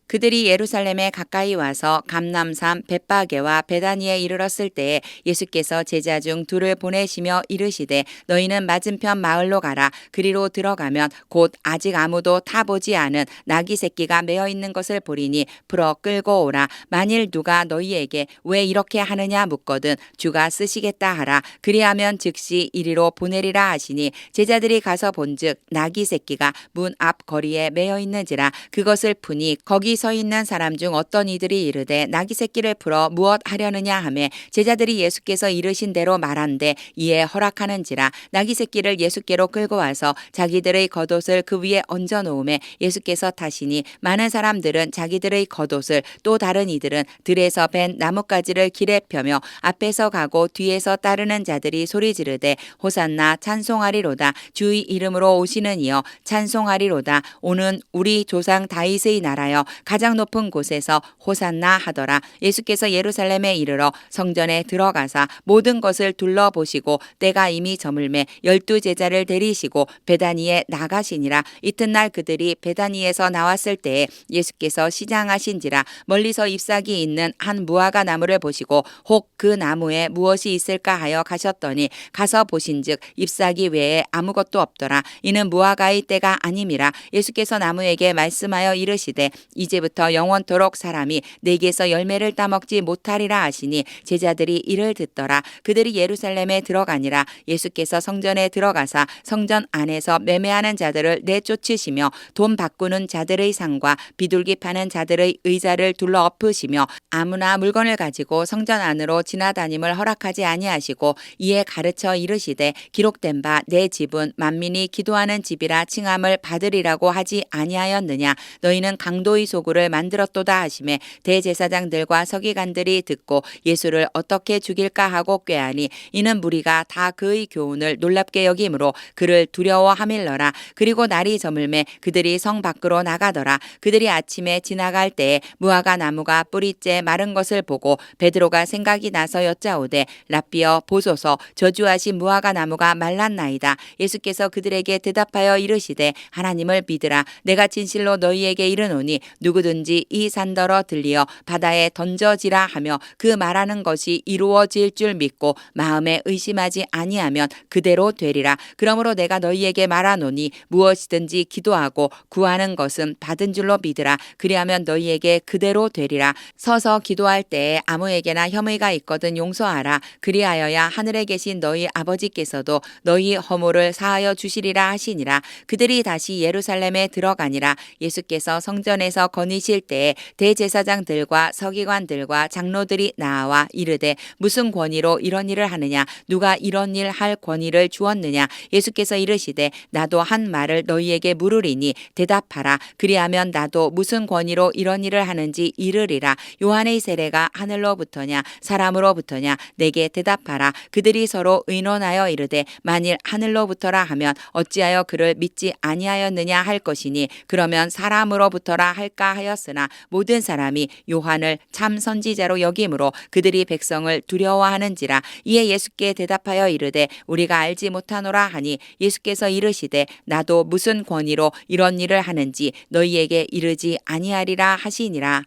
그들이 예루살렘에 가까이 와서 감람산 벳바게와 베다니에 이르렀을 때에 예수께서 제자 중 둘을 보내시며 이르시되 너희는 맞은편 마을로 가라. 그리로 들어가면 곧 아직 아무도 타보지 않은 나귀 새끼가 매어 있는 것을 보리니 풀어 끌고 오라. 만일 누가 너희에게 왜 이렇게 하느냐 묻거든 주가 쓰시겠다 하라. 그리하면 즉시 이리로 보내리라 하시니 제자들이 가서 본즉 나귀 새끼가 문 앞 거리에 매어 있는지라. 그것을 푸니 거기 서 있는 사람 중 어떤 이들이 이르되 나귀 새끼를 풀어 무엇 하려느냐 하매 제자들이 예수께서 이르신 대로 말한대 이에 허락하는지라. 나귀 새끼를 예수께로 끌고 와서 자기들의 겉옷을 그 위에 얹어 놓음에 예수께서 타시니 많은 사람들은 자기들의 겉옷을 또 다른 이들은 들에서 벤 나뭇가지를 길에 펴며 앞에서 가고 뒤에서 따르는 자들이 소리 지르되 호산나 찬송하리로다. 주의 이름으로 오시는 이여 찬송하리로다. 오는 우리 조상 다윗의 나라여 가장 높은 곳에서 호산나 하더라. 예수께서 예루살렘에 이르러 성전에 들어가사 모든 것을 둘러보시고 때가 이미 저물매 12 제자를 데리시고 베다니에 나가시니라. 이튿날 그들이 베다니에서 나왔을 때에 예수께서 시장하신지라. 멀리서 잎사귀 있는 한 무화과 나무를 보시고 혹 그 나무에 무엇이 있을까 하여 가셨더니 가서 보신즉 잎사귀 외에 아무것도 없더라. 이는 무화과의 때가 아님이라. 예수께서 나무에게 말씀하여 이르시되 이제부터 영원토록 사람이 내게서 열매를 따먹지 못하리라 하시니 제자들이 이를 듣더라. 그들이 예루살렘에 들어가니라. 예수께서 성전에 들어가사 성전 안에서 매매하는 자들을 내쫓으시며 돈 바꾸는 자들의 상과 비둘기 파는 자들의 의자를 둘러 엎으시며 아무나 물건을 가지고 성전 안으로 지나다님을 허락하지 아니하시고 이에 가르쳐 이르시되 기록된 바 내 집은 만민이 기도하는 집이라 칭함을 받으리라고 하지 아니하였느냐. 너희는 강도의 소굴을 만들었도다 하시매 대제사장들과 서기관들이 듣고 예수를 어떻게 죽일까 하고 꾀하니 이는 무리가 다 그의 교훈을 놀랍게 여김으로 그를 두려워하밀러라. 그리고 날이 저물매 그들이 성 밖으로 나가더라. 그들이 아침에 지나갈 때에 무화과 나무가 뿌리째 마른 것을 보고 베드로가 생각이 나서 여짜오되 랍비여 보소서 저주하신 무화과 나무가 말랐나이다. 예수께서 그들에게 대답하여 이르시되 하나님을 믿으라. 내가 진실로 너희에게 이르노니 누구든지 이 산더러 들리어 바다에 던져지라 하며 그 말하는 것이 이루어질 줄 믿고 마음에 의심하지 아니하면 그대로 되리라. 그러므로 내가 너희에게 말하노니 무엇이든지 기도하고 구하는 것은 받은 줄로 믿으라. 그리하면 너희에게 그대로 되리라. 서서 기도할 때에 아무에게나 혐의가 있거든 용서하라. 그리하여야 하늘에 계신 너희 아버지께서도 너희 허물을 사하여 주시리라 하시니라. 그들이 다시 예루살렘에 들어가니라. 예수께서 성전에서 거니실 때에 대제사장들과 서기관들과 장로들이 나와 이르되 무슨 권위로 이런 일을 하느냐. 누가 이런 일 할 권위를 주었느냐. 예수께서 이르시되 나도 한 말을 너희에게 물으리니 대답하라. 그리하면 나도 무슨 권위로 이런 일을 하는지 이르리라. 요한의 세례가 하늘로부터냐 사람으로부터냐 내게 대답하라. 그들이 서로 의논하여 이르되 만일 하늘로부터라 하면 어찌하여 그를 믿지 아니하였느냐 할 것이니 그러면 사람으로부터라 할까 하였으나 모든 사람이 요한을 참 선지자로 여김으로 그들이 백성을 두려워하는지라. 이에 예수께 대답하여 이르되 우리가 알지 못하노라 하니 예수께서 이르시되 나도 무슨 권위로 이런 일을 하는지 너희에게 이르지 아니하리라 하시니라.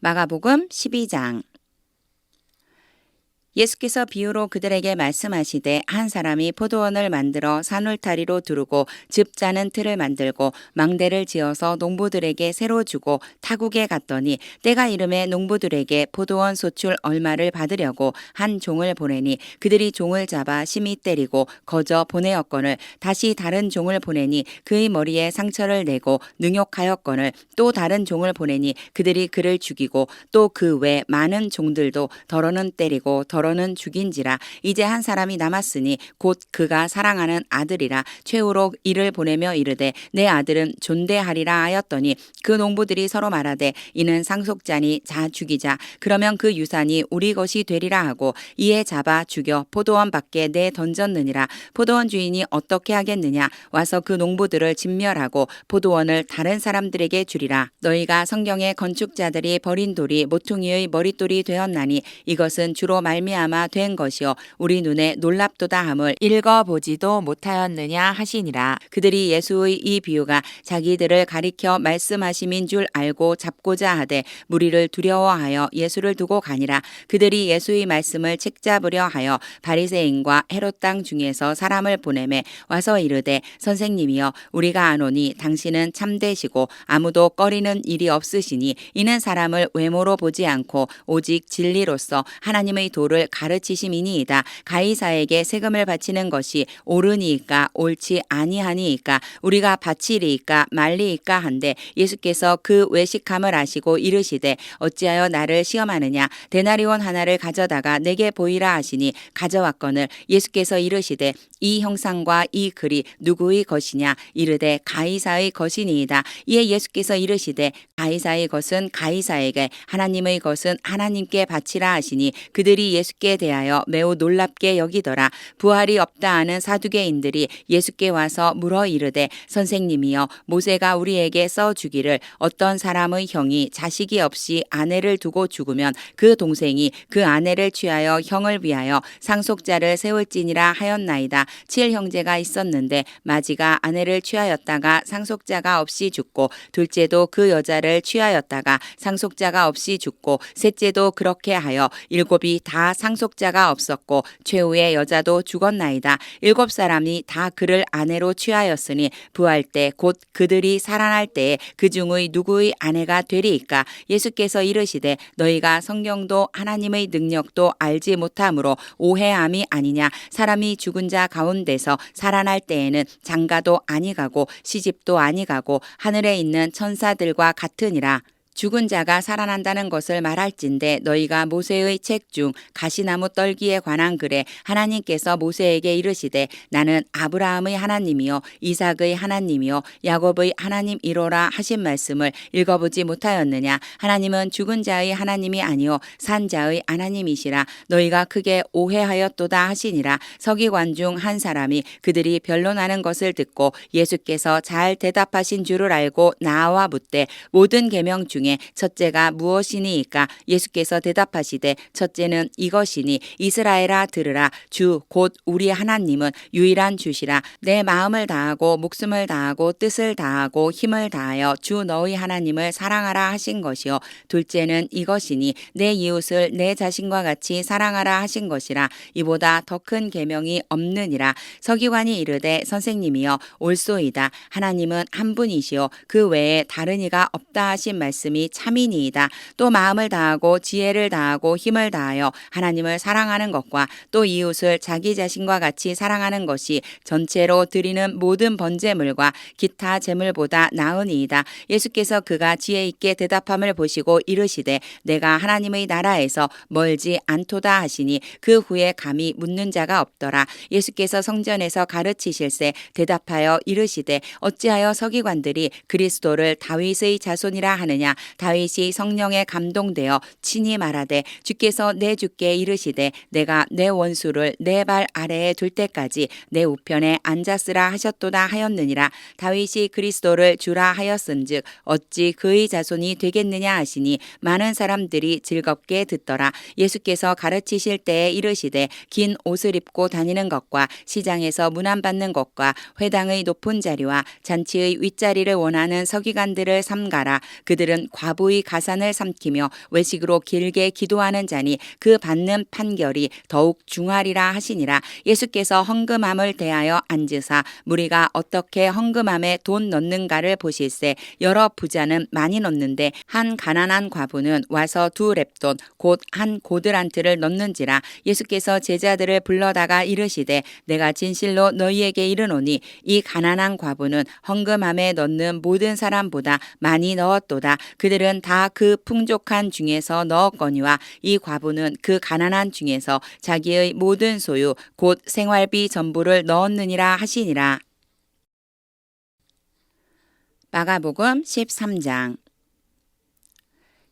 마가복음 12장. 예수께서 비유로 그들에게 말씀하시되 한 사람이 포도원을 만들어 산울타리로 두르고 즙 짜는 틀을 만들고 망대를 지어서 농부들에게 새로 주고 타국에 갔더니 때가 이름에 농부들에게 포도원 소출 얼마를 받으려고 한 종을 보내니 그들이 종을 잡아 심히 때리고 거저 보내었거늘 다시 다른 종을 보내니 그의 머리에 상처를 내고 능욕하였거늘 또 다른 종을 보내니 그들이 그를 죽이고 또 그 외 많은 종들도 더러는 때리고 더러는 죽인지라. 이제 한 사람이 남았으니 곧 그가 사랑하는 아들이라. 최후로 이를 보내며 이르되 내 아들은 존대하리라 하였더니 그 농부들이 서로 말하되 이는 상속자니 자 죽이자. 그러면 그 유산이 우리 것이 되리라 하고 이에 잡아 죽여 포도원 밖에 내 던졌느니라. 포도원 주인이 어떻게 하겠느냐. 와서 그 농부들을 진멸하고 포도원을 다른 사람들에게 주리라. 너희가 성경의 건축자들이 버린 돌이 모퉁이의 머릿돌이 되었나니 이것은 주로 말미암아 말미암아 된 것이요 우리 눈에 놀랍도다 함을 읽어보지도 못하였느냐 하시니라. 그들이 예수의 이 비유가 자기들을 가리켜 말씀하심인 줄 알고 잡고자 하되 무리를 두려워하여 예수를 두고 가니라. 그들이 예수의 말씀을 책잡으려 하여 바리새인과 헤롯 땅 중에서 사람을 보내매 와서 이르되 선생님이여 우리가 아노니 당신은 참되시고 아무도 꺼리는 일이 없으시니 이는 사람을 외모로 보지 않고 오직 진리로서 하나님의 도를 가르치심이니이다. 가이사에게 세금을 바치는 것이 옳으니이까 옳지 아니하니이까 우리가 바치리이까 말리이까 한데 예수께서 그 외식함을 아시고 이르시되 어찌하여 나를 시험하느냐 데나리온 하나를 가져다가 내게 보이라 하시니 가져왔거늘 예수께서 이르시되 이 형상과 이 글이 누구의 것이냐 이르되 가이사의 것이니이다. 이에 예수께서 이르시되 가이사의 것은 가이사에게 하나님의 것은 하나님께 바치라 하시니 그들이 예수께 대하여 매우 놀랍게 여기더라. 부활이 없다 하는 사두개인들이 예수께 와서 물어 이르되 선생님이여 모세가 우리에게 써주기를 어떤 사람의 형이 자식이 없이 아내를 두고 죽으면 그 동생이 그 아내를 취하여 형을 위하여 상속자를 세울지니라 하였나이다. 7형제가 있었는데 마지가 아내를 취하였다가 상속자가 없이 죽고 둘째도 그 여자를 취하였다가 상속자가 없이 죽고 셋째도 그렇게 하여 7이 다 상속자가 없었고 최후의 여자도 죽었나이다. 7사람이 다 그를 아내로 취하였으니 부활 때 곧 그들이 살아날 때에 그 중의 누구의 아내가 되리이까. 예수께서 이르시되 너희가 성경도 하나님의 능력도 알지 못함으로 오해함이 아니냐. 사람이 죽은 자 가운데서 살아날 때에는 장가도 아니가고 시집도 아니가고 하늘에 있는 천사들과 같으니라. 죽은 자가 살아난다는 것을 말할진대 너희가 모세의 책 중 가시나무 떨기에 관한 글에 하나님께서 모세에게 이르시되 나는 아브라함의 하나님이요 이삭의 하나님이요 야곱의 하나님이로라 하신 말씀을 읽어보지 못하였느냐. 하나님은 죽은 자의 하나님이 아니요 산 자의 하나님이시라. 너희가 크게 오해하였도다 하시니라. 서기관 중 한 사람이 그들이 변론하는 것을 듣고 예수께서 잘 대답하신 줄을 알고 나와 묻되 모든 계명 중에 첫째가 무엇이니이까. 예수께서 대답하시되 첫째는 이것이니 이스라엘아 들으라. 주 곧 우리 하나님은 유일한 주시라. 내 마음을 다하고 목숨을 다하고 뜻을 다하고 힘을 다하여 주 너희 하나님을 사랑하라 하신 것이요 둘째는 이것이니 내 이웃을 내 자신과 같이 사랑하라 하신 것이라. 이보다 더 큰 계명이 없느니라. 서기관이 이르되 선생님이여 옳소이다. 하나님은 한 분이시요 그 외에 다른 이가 없다 하신 말씀이 참이니이다. 또 마음을 다하고 지혜를 다하고 힘을 다하여 하나님을 사랑하는 것과 또 이웃을 자기 자신과 같이 사랑하는 것이 전체로 드리는 모든 번제물과 기타 제물보다 나으니이다. 예수께서 그가 지혜 있게 대답함을 보시고 이르시되 내가 하나님의 나라에서 멀지 않도다 하시니 그 후에 감히 묻는 자가 없더라. 예수께서 성전에서 가르치실세 대답하여 이르시되 어찌하여 서기관들이 그리스도를 다윗의 자손이라 하느냐. 다윗이 성령에 감동되어 친히 말하되 주께서 내 주께 이르시되 내가 내 원수를 내 발 아래에 둘 때까지 내 우편에 앉았으라 하셨도다 하였느니라. 다윗이 그리스도를 주라 하였은즉 어찌 그의 자손이 되겠느냐 하시니 많은 사람들이 즐겁게 듣더라. 예수께서 가르치실 때에 이르시되 긴 옷을 입고 다니는 것과 시장에서 문안받는 것과 회당의 높은 자리와 잔치의 윗자리를 원하는 서기관들을 삼가라. 그들은 과부의 가산을 삼키며 외식으로 길게 기도하는 자니 그 받는 판결이 더욱 중하리라 하시니라. 예수께서 헌금함을 대하여 앉으사 무리가 어떻게 헌금함에 돈 넣는가를 보실세 여러 부자는 많이 넣는데 한 가난한 과부는 와서 2렙돈 곧 한 고드란트를 넣는지라. 예수께서 제자들을 불러다가 이르시되 내가 진실로 너희에게 이르노니 이 가난한 과부는 헌금함에 넣는 모든 사람보다 많이 넣었도다. 그들은 다 그 풍족한 중에서 넣었거니와 이 과부는 그 가난한 중에서 자기의 모든 소유 곧 생활비 전부를 넣었느니라 하시니라. 마가복음 13장.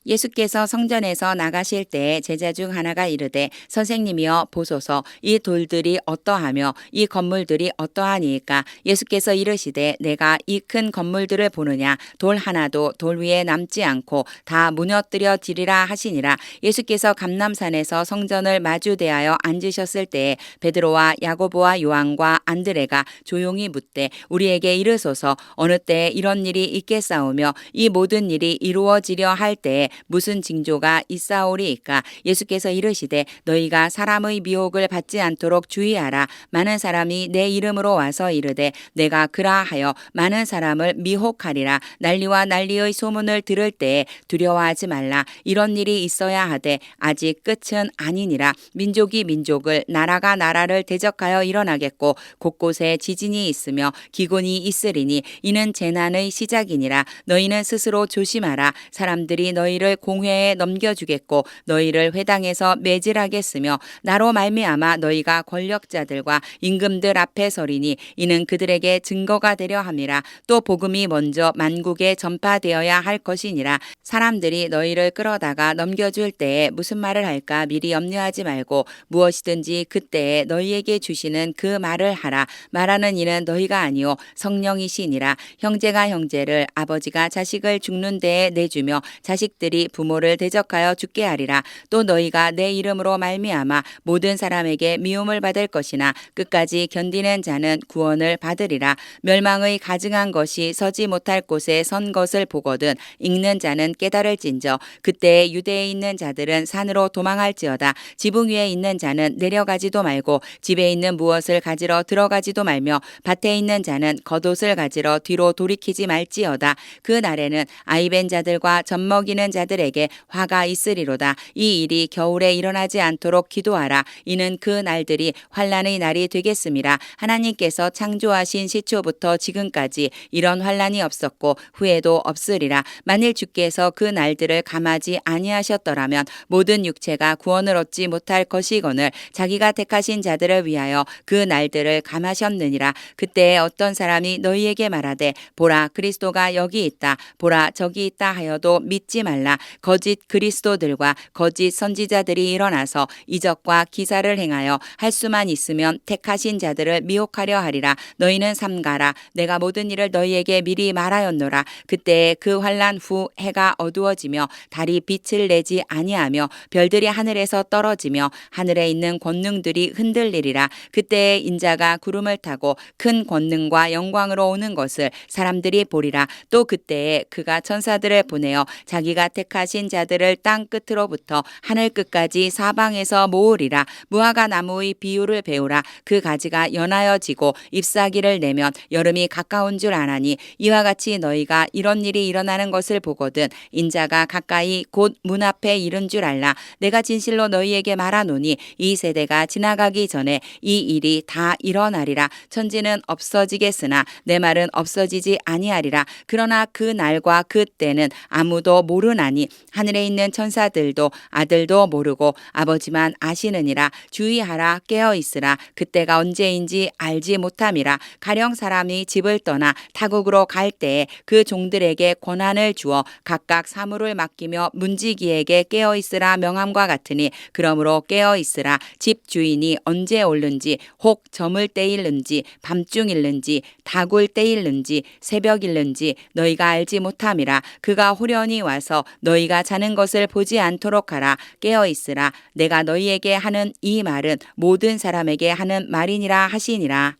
예수께서 성전에서 나가실 때에 제자 중 하나가 이르되 선생님이여 보소서 이 돌들이 어떠하며 이 건물들이 어떠하니이까. 예수께서 이르시되 내가 이 큰 건물들을 보느냐. 돌 하나도 돌 위에 남지 않고 다 무너뜨려 지리라 하시니라. 예수께서 감람산에서 성전을 마주 대하여 앉으셨을 때에 베드로와 야고보와 요한과 안드레가 조용히 묻되 우리에게 이르소서 어느 때에 이런 일이 있겠사오며 이 모든 일이 이루어지려 할 때에 무슨 징조가 있사오리이까. 예수께서 이르시되 너희가 사람의 미혹을 받지 않도록 주의하라. 많은 사람이 내 이름으로 와서 이르되 내가 그라하여 많은 사람을 미혹하리라. 난리와 난리의 소문을 들을 때에 두려워하지 말라. 이런 일이 있어야 하되 아직 끝은 아니니라. 민족이 민족을 나라가 나라를 대적하여 일어나겠고 곳곳에 지진이 있으며 기근이 있으리니 이는 재난의 시작이니라. 너희는 스스로 조심하라. 사람들이 너희를 공회에 넘겨주겠고 너희를 회당에서 매질하겠으며 나로 말미암아 너희가 권력자들과 임금들 앞에 서리니 이는 그들에게 증거가 되려 함이라. 또 복음이 먼저 만국에 전파되어야 할 것이니라. 사람들이 너희를 끌어다가 넘겨줄 때에 무슨 말을 할까 미리 염려하지 말고 무엇이든지 그때에 너희에게 주시는 그 말을 하라. 말하는 이는 너희가 아니요 성령이시니라. 형제가 형제를 아버지가 자식을 죽는 데에 내주며 자식들이 부모를 대적하여 죽게 하리라. 또 너희가 내 이름으로 말미암아 모든 사람에게 미움을 받을 것이나 끝까지 견디는 자는 구원을 받으리라. 멸망의 가증한 것이 서지 못할 곳에 선 것을 보거든 읽는 자는 깨달을진저. 그때에 유대에 있는 자들은 산으로 도망할지어다. 지붕 위에 있는 자는 내려가지도 말고 집에 있는 무엇을 가지러 들어가지도 말며 밭에 있는 자는 겉옷을 가지러 뒤로 돌이키지 말지어다. 그 날에는 아이벤 자들과 젖먹이는 자들에게 화가 있으리로다. 이 일이 겨울에 일어나지 않도록 기도하라. 이는 그 날들이 환난의 날이 되겠음이라. 하나님께서 창조하신 시초부터 지금까지 이런 환난이 없었고 후에도 없으리라. 만일 주께서 그 날들을 감하지 아니하셨더라면 모든 육체가 구원을 얻지 못할 것이거늘 자기가 택하신 자들을 위하여 그 날들을 감하셨느니라. 그때에 어떤 사람이 너희에게 말하되 보라 그리스도가 여기 있다 보라 저기 있다 하여도 믿지 말라. 거짓 그리스도들과 거짓 선지자들이 일어나서 이적과 기사를 행하여 할 수만 있으면 택하신 자들을 미혹하려 하리라. 너희는 삼가라. 내가 모든 일을 너희에게 미리 말하였노라. 그때에 그 환난 후 해가 어두워지며 달이 빛을 내지 아니하며 별들이 하늘에서 떨어지며 하늘에 있는 권능들이 흔들리리라. 그때에 인자가 구름을 타고 큰 권능과 영광으로 오는 것을 사람들이 보리라. 또 그때에 그가 천사들을 보내어 자기가 택하신 자들을 땅 끝으로부터 하늘 끝까지 사방에서 모으리라. 무화과 나무의 비유를 배우라. 그 가지가 연하여 지고 잎사귀를 내면 여름이 가까운 줄 아나니 이와 같이 너희가 이런 일이 일어나는 것을 보거든 인자가 가까이 곧 문 앞에 이른 줄 알라. 내가 진실로 너희에게 말하노니 이 세대가 지나가기 전에 이 일이 다 일어나리라. 천지는 없어지겠으나 내 말은 없어지지 아니하리라. 그러나 그 날과 그 때는 아무도 모르나니 하늘에 있는 천사들도 아들도 모르고 아버지만 아시느니라. 주의하라 깨어 있으라. 그때가 언제인지 알지 못함이라. 가령 사람이 집을 떠나 타국으로 갈 때에 그 종들에게 권한을 주어 각각 사물을 맡기며 문지기에게 깨어 있으라 명함과 같으니 그러므로 깨어 있으라. 집 주인이 언제 올는지 혹 저물 때일는지 밤중일는지 다굴 때일는지 새벽일는지 너희가 알지 못함이라. 그가 호련히 와서 너희가 자는 것을 보지 않도록 하라. 깨어 있으라. 내가 너희에게 하는 이 말은 모든 사람에게 하는 말이니라 하시니라.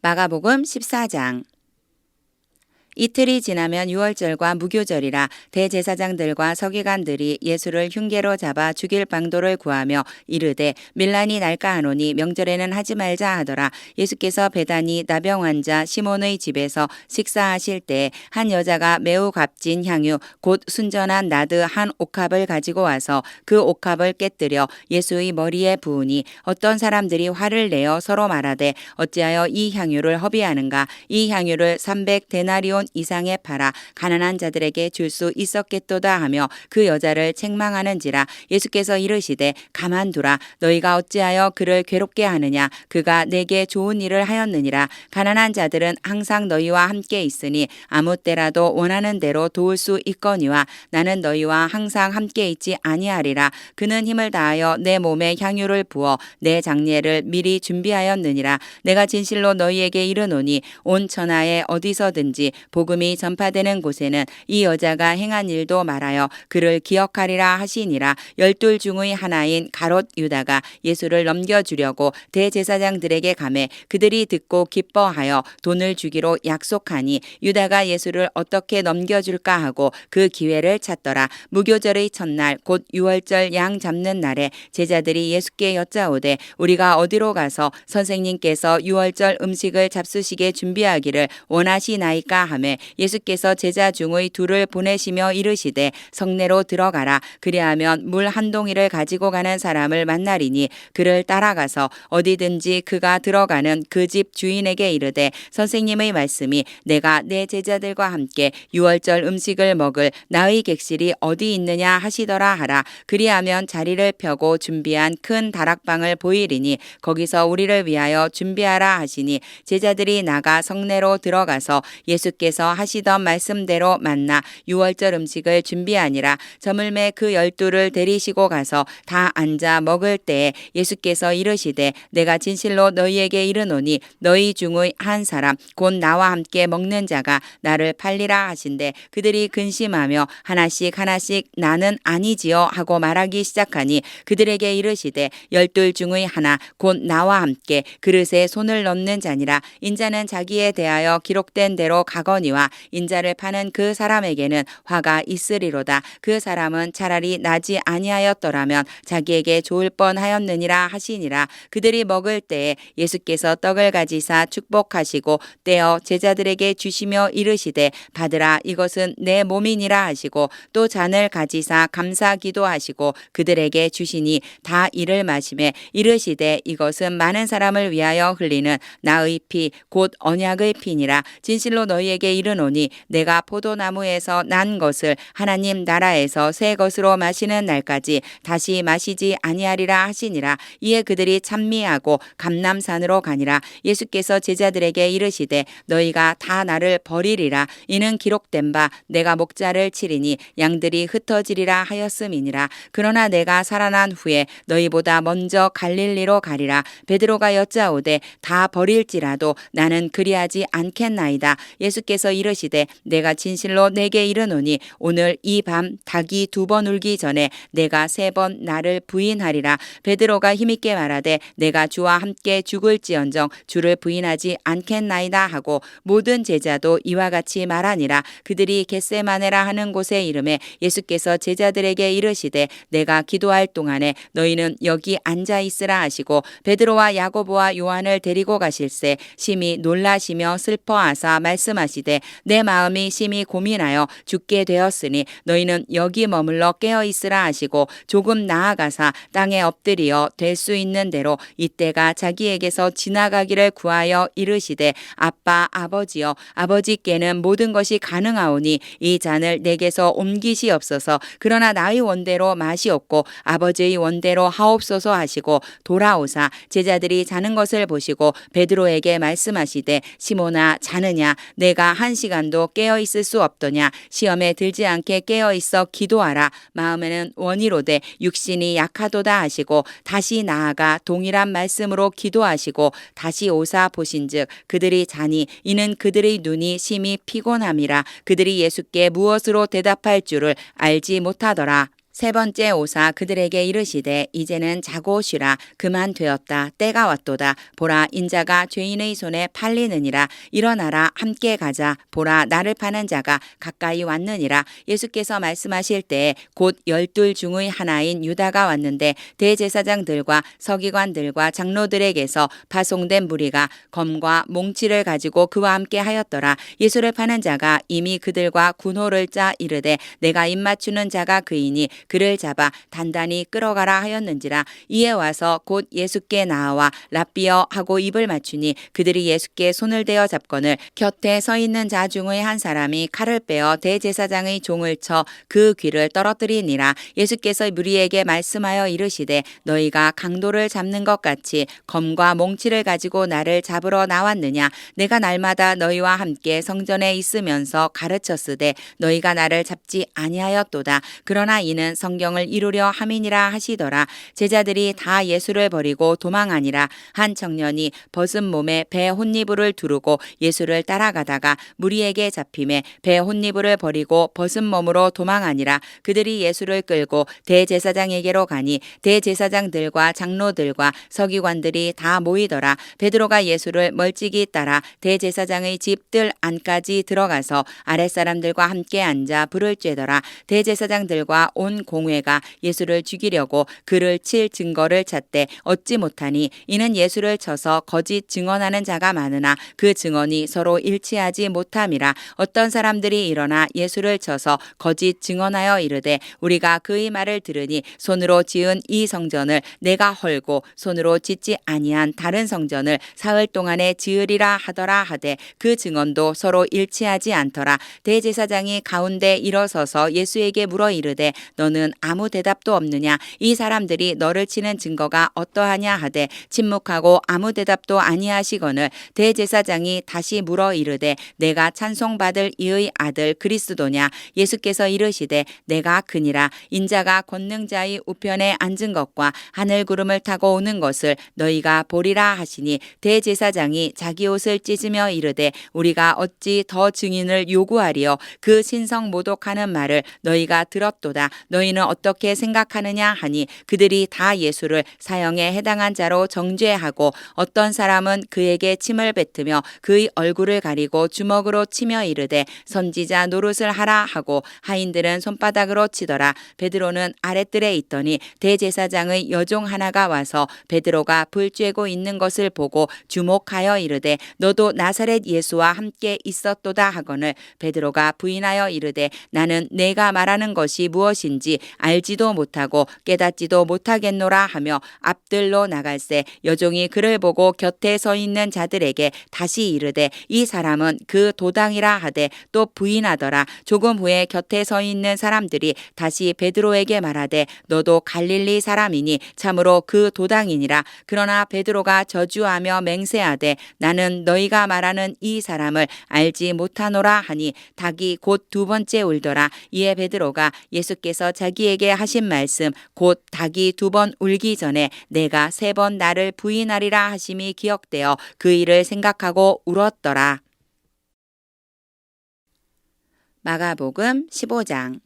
마가복음 14장. 이틀이 지나면 유월절과 무교절이라. 대제사장들과 서기관들이 예수를 흉계로 잡아 죽일 방도를 구하며 이르되 밀란이 날까 하노니 명절에는 하지 말자 하더라. 예수께서 베다니 나병 환자 시몬의 집에서 식사하실 때 한 여자가 매우 값진 향유 곧 순전한 나드 한 옥합을 가지고 와서 그 옥합을 깨뜨려 예수의 머리에 부으니 어떤 사람들이 화를 내어 서로 말하되 어찌하여 이 향유를 허비하는가. 이 향유를 300 데나리온 원 이상에 팔아 가난한 자들에게 줄 수 있었겠도다 하며 그 여자를 책망하는지라. 예수께서 이르시되 가만두라. 너희가 어찌하여 그를 괴롭게 하느냐. 그가 내게 좋은 일을 하였느니라. 가난한 자들은 항상 너희와 함께 있으니 아무 때라도 원하는 대로 도울 수 있거니와 나는 너희와 항상 함께 있지 아니하리라. 그는 힘을 다하여 내 몸에 향유를 부어 내 장례를 미리 준비하였느니라. 내가 진실로 너희에게 이르노니 온 천하에 어디서든지 복음이 전파되는 곳에는 이 여자가 행한 일도 말하여 그를 기억하리라 하시니라. 12 중의 하나인 가롯 유다가 예수를 넘겨주려고 대제사장들에게 가매 그들이 듣고 기뻐하여 돈을 주기로 약속하니 유다가 예수를 어떻게 넘겨줄까 하고 그 기회를 찾더라. 무교절의 첫날 곧 유월절 양 잡는 날에 제자들이 예수께 여짜오되 우리가 어디로 가서 선생님께서 유월절 음식을 잡수시게 준비하기를 원하시나이까 하매 예수께서 제자 중의 둘을 보내시며 이르시되 성내로 들어가라. 그리하면 물 한 동이를 가지고 가는 사람을 만나리니 그를 따라가서 어디든지 그가 들어가는 그 집 주인에게 이르되 선생님의 말씀이 내가 내 제자들과 함께 유월절 음식을 먹을 나의 객실이 어디 있느냐 하시더라 하라. 그리하면 자리를 펴고 준비한 큰 다락방을 보이리니 거기서 우리를 위하여 준비하라 하시니 제자들이 나가 성내로 들어가서 예수께서 하시던 말씀대로 만나 유월절 음식을 준비하니라. 저물매 그 12를 데리시고 가서 다 앉아 먹을 때에 예수께서 이르시되 내가 진실로 너희에게 이르노니 너희 중의 한 사람 곧 나와 함께 먹는 자가 나를 팔리라 하신대 그들이 근심하며 하나씩 하나씩 나는 아니지요 하고 말하기 시작하니 그들에게 이르시되 12 중의 하나 곧 나와 함께 그릇에 손을 넣는 자니라. 인자는 자기에 대하여 기록된 대로 가거니와 인자를 파는 그 사람에게는 화가 있으리로다. 그 사람은 차라리 나지 아니하였더라면 자기에게 좋을 뻔하였느니라 하시니라. 그들이 먹을 때에 예수께서 떡을 가지사 축복하시고 떼어 제자들에게 주시며 이르시되 받으라 이것은 내 몸이니라 하시고 또 잔을 가지사 감사 기도하시고 그들에게 주시니 다 이를 마시매 이르시되 이것은 많은 사람을 위하여 흘리는 나의 피 곧 언약의 피니라. 진실로 너희에게 이르노니 내가 포도나무에서 난 것을 하나님 나라에서 새 것으로 마시는 날까지 다시 마시지 아니하리라 하시니라. 이에 그들이 찬미하고 감람산으로 가니라. 예수께서 제자들에게 이르시되 너희가 다 나를 버리리라. 이는 기록된 바 내가 목자를 치리니 양들이 흩어지리라 하였음이니라. 그러나 내가 살아난 후에 너희보다 먼저 갈릴리로 가리라. 베드로가 여짜오되 다 버릴지라도 나는 그리하지 않겠나이다. 예수께서 이르시되 내가 진실로 내게 이르노니 오늘 이 밤 닭이 2번 울기 전에 내가 3번 나를 부인하리라. 베드로가 힘있게 말하되 내가 주와 함께 죽을지언정 주를 부인하지 않겠나이다 하고 모든 제자도 이와 같이 말하니라. 그들이 겟세마네라 하는 곳에 이름에 예수께서 제자들에게 이르시되 내가 기도할 동안에 너희는 여기 앉아 있으라 하시고 베드로와 야고보와 요한을 데리고 가실새 심히 놀라시며 슬퍼하사 말씀하시되 내 마음이 심히 고민하여 죽게 되었으니 너희는 여기 머물러 깨어 있으라 하시고 조금 나아가사 땅에 엎드리어 될 수 있는 대로 이때가 자기에게서 지나가기를 구하여 이르시되 아빠 아버지여 아버지께는 모든 것이 가능하오니 이 잔을 내게서 옮기시옵소서. 그러나 나의 원대로 마시옵고 아버지의 원대로 하옵소서 하시고 돌아오사 제자들이 자는 것을 보시고 베드로에게 말씀하시되 시몬아 자느냐 내가 1시간도 깨어 있을 수 없더냐 시험에 들지 않게 깨어 있어 기도하라. 마음에는 원이로되 육신이 약하도다 하시고 다시 나아가 동일한 말씀으로 기도하시고 다시 오사 보신즉 그들이 자니 이는 그들의 눈이 심히 피곤함이라. 그들이 예수께 무엇으로 대답할 줄을 알지 못하더라. 3번째 오사 그들에게 이르시되 이제는 자고 쉬라. 그만 되었다. 때가 왔도다. 보라 인자가 죄인의 손에 팔리느니라. 일어나라 함께 가자. 보라 나를 파는 자가 가까이 왔느니라. 예수께서 말씀하실 때에 곧 12 중의 하나인 유다가 왔는데 대제사장들과 서기관들과 장로들에게서 파송된 무리가 검과 몽치를 가지고 그와 함께 하였더라. 예수를 파는 자가 이미 그들과 군호를 짜 이르되 내가 입맞추는 자가 그이니 그를 잡아 단단히 끌어가라 하였는지라. 이에 와서 곧 예수께 나아와 랍비여 하고 입을 맞추니 그들이 예수께 손을 대어 잡거늘 곁에 서 있는 자 중의 한 사람이 칼을 빼어 대제사장의 종을 쳐 그 귀를 떨어뜨리니라. 예수께서 무리에게 말씀하여 이르시되 너희가 강도를 잡는 것 같이 검과 몽치를 가지고 나를 잡으러 나왔느냐. 내가 날마다 너희와 함께 성전에 있으면서 가르쳤으되 너희가 나를 잡지 아니하였도다. 그러나 이는 성경을 이루려 함이니라 하시더라. 제자들이 다 예수를 버리고 도망하니라. 한 청년이 벗은 몸에 배 혼니부를 두르고 예수를 따라가다가 무리에게 잡힘에 배 혼니부를 버리고 벗은 몸으로 도망하니라. 그들이 예수를 끌고 대제사장에게로 가니 대제사장들과 장로들과 서기관들이 다 모이더라. 베드로가 예수를 멀찍이 따라 대제사장의 집들 안까지 들어가서 아랫사람들과 함께 앉아 불을 쬐더라. 대제사장들과 온 공회가 예수를 죽이려고 그를 칠 증거를 찾되 얻지 못하니 이는 예수를 쳐서 거짓 증언하는 자가 많으나 그 증언이 서로 일치하지 못함이라. 어떤 사람들이 일어나 예수를 쳐서 거짓 증언하여 이르되 우리가 그의 말을 들으니 손으로 지은 이 성전을 내가 헐고 손으로 짓지 아니한 다른 성전을 사흘 동안에 지으리라 하더라 하되 그 증언도 서로 일치하지 않더라. 대제사장이 가운데 일어서서 예수에게 물어 이르되 너는 아무 대답도 없느냐. 이 사람들이 너를 치는 증거가 어떠하냐 하되 침묵하고 아무 대답도 아니하시거늘 대제사장이 다시 물어 이르되 내가 찬송받을 이의 아들 그리스도냐. 예수께서 이르시되 내가 그니라. 인자가 권능자의 우편에 앉은 것과 하늘 구름을 타고 오는 것을 너희가 보리라 하시니 대제사장이 자기 옷을 찢으며 이르되 우리가 어찌 더 증인을 요구하리요. 그 신성 모독하는 말을 너희가 들었도다. 너희는 어떻게 생각하느냐 하니 그들이 다 예수를 사형에 해당한 자로 정죄하고 어떤 사람은 그에게 침을 뱉으며 그의 얼굴을 가리고 주먹으로 치며 이르되 선지자 노릇을 하라 하고 하인들은 손바닥으로 치더라. 베드로는 아랫뜰에 있더니 대제사장의 여종 하나가 와서 베드로가 불 쬐고 있는 것을 보고 주목하여 이르되 너도 나사렛 예수와 함께 있었도다 하거늘 베드로가 부인하여 이르되 나는 내가 말하는 것이 무엇인지 알지도 못하고 깨닫지도 못하겠노라 하며 앞들로 나갈새 여종이 그를 보고 곁에 서 있는 자들에게 다시 이르되 이 사람은 그 도당이라 하되 또 부인하더라. 조금 후에 곁에 서 있는 사람들이 다시 베드로에게 말하되 너도 갈릴리 사람이니 참으로 그 도당이니라. 그러나 베드로가 저주하며 맹세하되 나는 너희가 말하는 이 사람을 알지 못하노라 하니 닭이 곧 두 번째 울더라. 이에 베드로가 예수께서 자기에게 하신 말씀 곧 닭이 두 번 울기 전에 내가 세 번 나를 부인하리라 하심이 기억되어 그 일을 생각하고 울었더라. 마가복음 15장.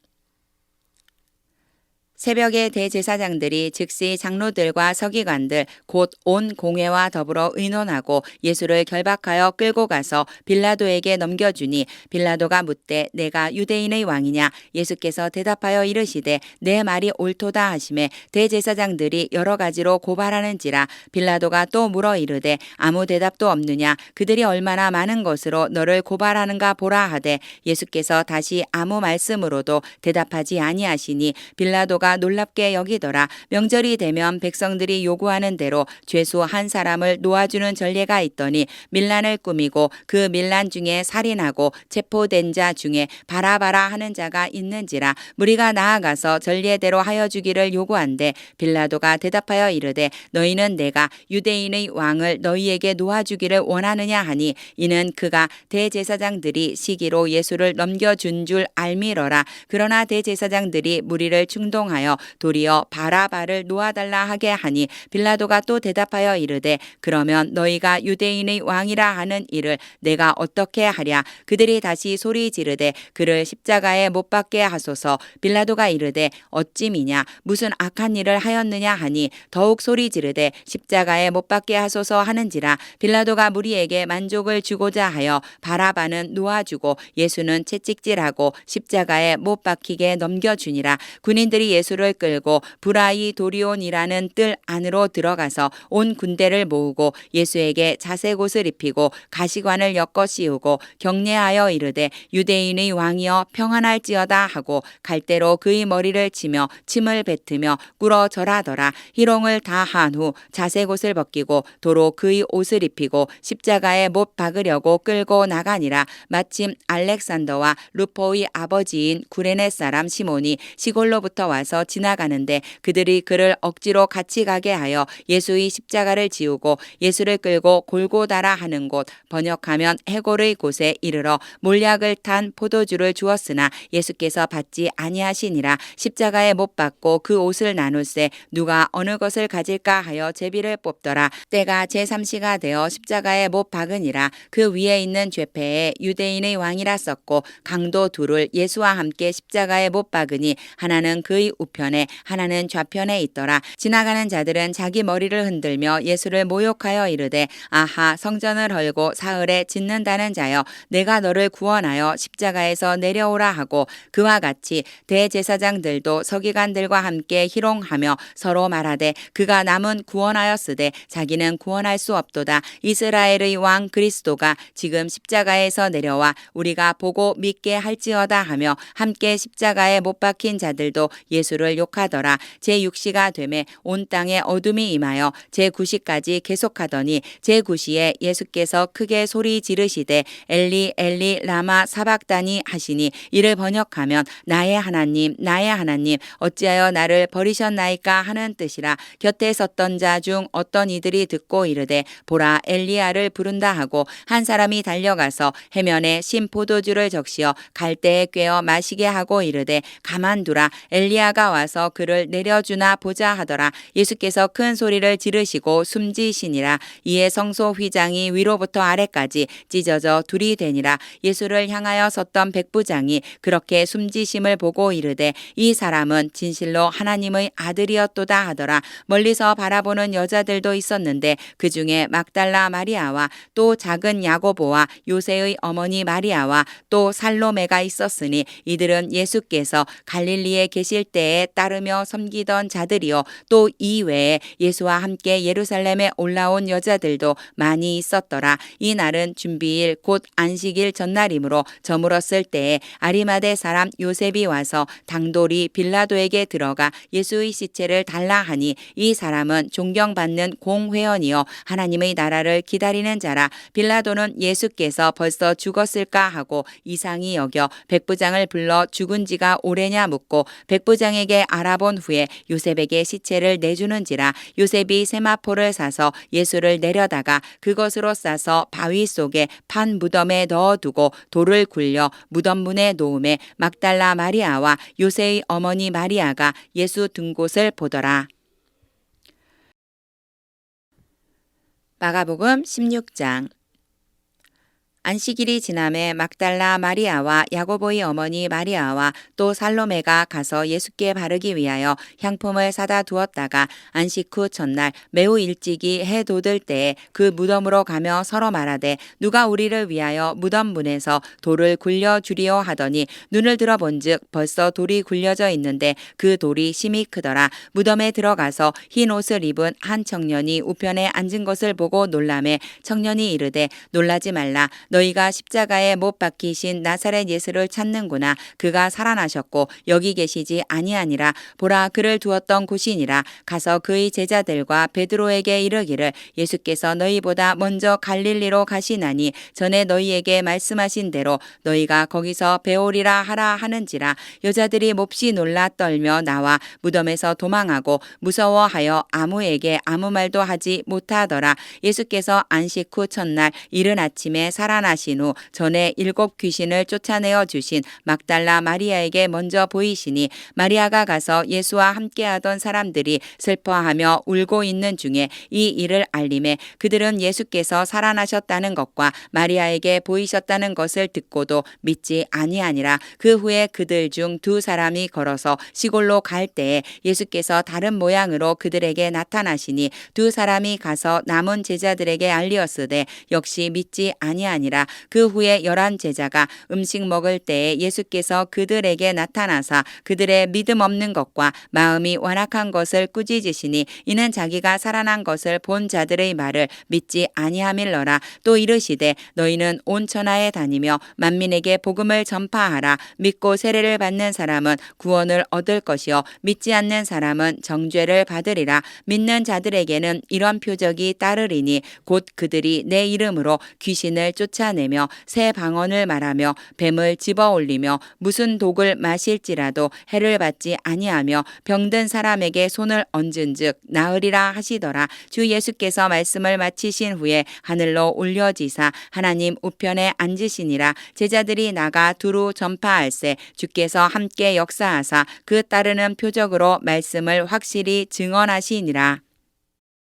새벽에 대제사장들이 즉시 장로들과 서기관들 곧 온 공회와 더불어 의논하고 예수를 결박하여 끌고 가서 빌라도에게 넘겨주니 빌라도가 묻되 내가 유대인의 왕이냐. 예수께서 대답하여 이르시되 내 말이 옳도다 하시매 대제사장들이 여러 가지로 고발하는지라. 빌라도가 또 물어 이르되 아무 대답도 없느냐. 그들이 얼마나 많은 것으로 너를 고발하는가 보라 하되 예수께서 다시 아무 말씀으로도 대답하지 아니하시니 빌라도가 놀랍게 여기더라. 명절이 되면 백성들이 요구하는 대로 죄수 한 사람을 놓아주는 전례가 있더니 밀란을 꾸미고 그 밀란 중에 살인하고 체포된 자 중에 바라바라 하는 자가 있는지라. 무리가 나아가서 전례대로 하여 주기를 요구한대 빌라도가 대답하여 이르되 너희는 내가 유대인의 왕을 너희에게 놓아주기를 원하느냐 하니 이는 그가 대제사장들이 시기로 예수를 넘겨준 줄 알미러라. 그러나 대제사장들이 무리를 충동하여 도리어 바라바를 놓아달라 하게 하니 빌라도가 또 대답하여 이르되 그러면 너희가 유대인의 왕이라 하는 이를 내가 어떻게 하랴. 그들이 다시 소리 지르되 그를 십자가에 못 박게 하소서. 빌라도가 이르되 어찌미냐 무슨 악한 일을 하였느냐 하니 더욱 소리 지르되 십자가에 못 박게 하소서 하는지라. 빌라도가 무리에게 만족을 주고자 하여 바라바는 놓아주고 예수는 채찍질하고 십자가에 못 박히게 넘겨주니라. 군인들이 예수 예수를 끌고 브라이도리온이라는 뜰 안으로 들어가서 온 군대를 모으고 예수에게 자색 옷을 입히고 가시관을 엮어 씌우고 경례하여 이르되 유대인의 왕이여 평안할지어다 하고 갈대로 그의 머리를 치며 침을 뱉으며 꿇어 절하더라. 희롱을 다 한 후 자색 옷을 벗기고 도로 그의 옷을 입히고 십자가에 못 박으려고 끌고 나가니라. 마침 알렉산더와 루포의 아버지인 구레네 사람 시몬이 시골로부터 와서 지나가는데 그들이 그를 억지로 같이 가게 하여 예수의 십자가를 지우고 예수를 끌고 골고다라 하는 곳, 번역하면 해골의 곳에 이르러 몰약을 탄 포도주를 주었으나 예수께서 받지 아니하시니라. 십자가에 못 박고 그 옷을 나눌세 누가 어느 것을 가질까 하여 제비를 뽑더라. 때가 제3시가 되어 십자가에 못 박으니라. 그 위에 있는 죄패에 유대인의 왕이라 썼고 강도 둘을 예수와 함께 십자가에 못 박으니 하나는 그의 우편에 하나는 좌편에 있더라. 지나가는 자들은 자기 머리를 흔들며 예수를 모욕하여 이르되 아하 성전을 헐고 사흘에 짓는다는 자여 내가 너를 구원하여 십자가에서 내려오라 하고 그와 같이 대제사장들도 서기관들과 함께 희롱하며 서로 말하되 그가 남은 구원하였으되 자기는 구원할 수 없도다. 이스라엘의 왕 그리스도가 지금 십자가에서 내려와 우리가 보고 믿게 할지어다 하며 함께 십자가에 못 박힌 자들도 예수를 욕하더라. 제6시가 되매 온 땅에 어둠이 임하여 제9시까지 계속하더니 제9시에 예수께서 크게 소리 지르시되 엘리 엘리 라마 사박다니 하시니 이를 번역하면 나의 하나님 나의 하나님 어찌하여 나를 버리셨나이까 하는 뜻이라. 곁에 섰던 자 중 어떤 이들이 듣고 이르되 보라 엘리야를 부른다 하고 한 사람이 달려가서 해면에 신 포도주를 적시어 갈대에 꿰어 마시게 하고 이르되 가만두라 엘리야가 와서 그를 내려주나 보자 하더라. 예수께서 큰 소리를 지르시고 숨지시니라. 이에 성소 휘장이 위로부터 아래까지 찢어져 둘이 되니라. 예수를 향하여 섰던 백부장이 그렇게 숨지심을 보고 이르되 이 사람은 진실로 하나님의 아들이었도다 하더라. 멀리서 바라보는 여자들도 있었는데 그 중에 막달라 마리아와 또 작은 야고보와 요새의 어머니 마리아와 또 살로메가 있었으니 이들은 예수께서 갈릴리에 계실 때에 따르며 섬기던 자들이요 또 이외에 예수와 함께 예루살렘에 올라온 여자들도 많이 있었더라. 이 날은 준비일 곧 안식일 전날이므로 저물었을 때에 아리마대 사람 요셉이 와서 당돌이 빌라도에게 들어가 예수의 시체를 달라 하니 이 사람은 존경받는 공회원이요 하나님의 나라를 기다리는 자라. 빌라도는 예수께서 벌써 죽었을까 하고 이상히 여겨 백부장을 불러 죽은 지가 오래냐 묻고 백부장에게 알아본 후에 요셉에게 시체를 내주는지라. 요셉이 세마포를 사서 예수를 내려다가 그것으로 싸서 바위 속에 판 무덤에 넣어두고 돌을 굴려 무덤 문에 놓음에 막달라 마리아와 요새의 어머니 마리아가 예수 든 곳을 보더라. 마가복음 16장. 안식일이 지남에 막달라 마리아와 야고보의 어머니 마리아와 또 살로메가 가서 예수께 바르기 위하여 향품을 사다 두었다가 안식 후 첫날 매우 일찍이 해 돋을 때에 그 무덤으로 가며 서로 말하되 누가 우리를 위하여 무덤 문에서 돌을 굴려 주리오 하더니 눈을 들어본즉 벌써 돌이 굴려져 있는데 그 돌이 심히 크더라. 무덤에 들어가서 흰 옷을 입은 한 청년이 우편에 앉은 것을 보고 놀라매 청년이 이르되 놀라지 말라. 너희가 십자가에 못 박히신 나사렛 예수를 찾는구나. 그가 살아나셨고 여기 계시지 아니하니라. 보라 그를 두었던 곳이니라. 가서 그의 제자들과 베드로에게 이르기를 예수께서 너희보다 먼저 갈릴리로 가시나니 전에 너희에게 말씀하신 대로 너희가 거기서 배우리라 하라 하는지라. 여자들이 몹시 놀라 떨며 나와 무덤에서 도망하고 무서워하여 아무에게 아무 말도 하지 못하더라. 예수께서 안식 후 첫날 이른 아침에 살아나신 후 전에 7 귀신을 쫓아내어 주신 막달라 마리아에게 먼저 보이시니 마리아가 가서 예수와 함께하던 사람들이 슬퍼하며 울고 있는 중에 이 일을 알림해 그들은 예수께서 살아나셨다는 것과 마리아에게 보이셨다는 것을 듣고도 믿지 아니하니라. 그 후에 그들 중 2 사람이 걸어서 시골로 갈 때에 예수께서 다른 모양으로 그들에게 나타나시니 2 사람이 가서 남은 제자들에게 알리었으되 역시 믿지 아니하니라. 하시니라. 그 후에 11 제자가 음식 먹을 때에 예수께서 그들에게 나타나사 그들의 믿음 없는 것과 마음이 완악한 것을 꾸짖으시니 이는 자기가 살아난 것을 본 자들의 말을 믿지 아니함일러라. 또 이르시되 너희는 온 천하에 다니며 만민에게 복음을 전파하라. 믿고 세례를 받는 사람은 구원을 얻을 것이요 믿지 않는 사람은 정죄를 받으리라. 믿는 자들에게는 이런 표적이 따르리니 곧 그들이 내 이름으로 귀신을 쫓아내며 새 방언을 말하며 뱀을 집어올리며 무슨 독을 마실지라도 해를 받지 아니하며 병든 사람에게 손을 얹은즉 나으리라 하시더라. 주 예수께서 말씀을 마치신 후에 하늘로 올려지사 하나님 우편에 앉으시니라. 제자들이 나가 두루 전파할세 주께서 함께 역사하사 그 따르는 표적으로 말씀을 확실히 증언하시니라.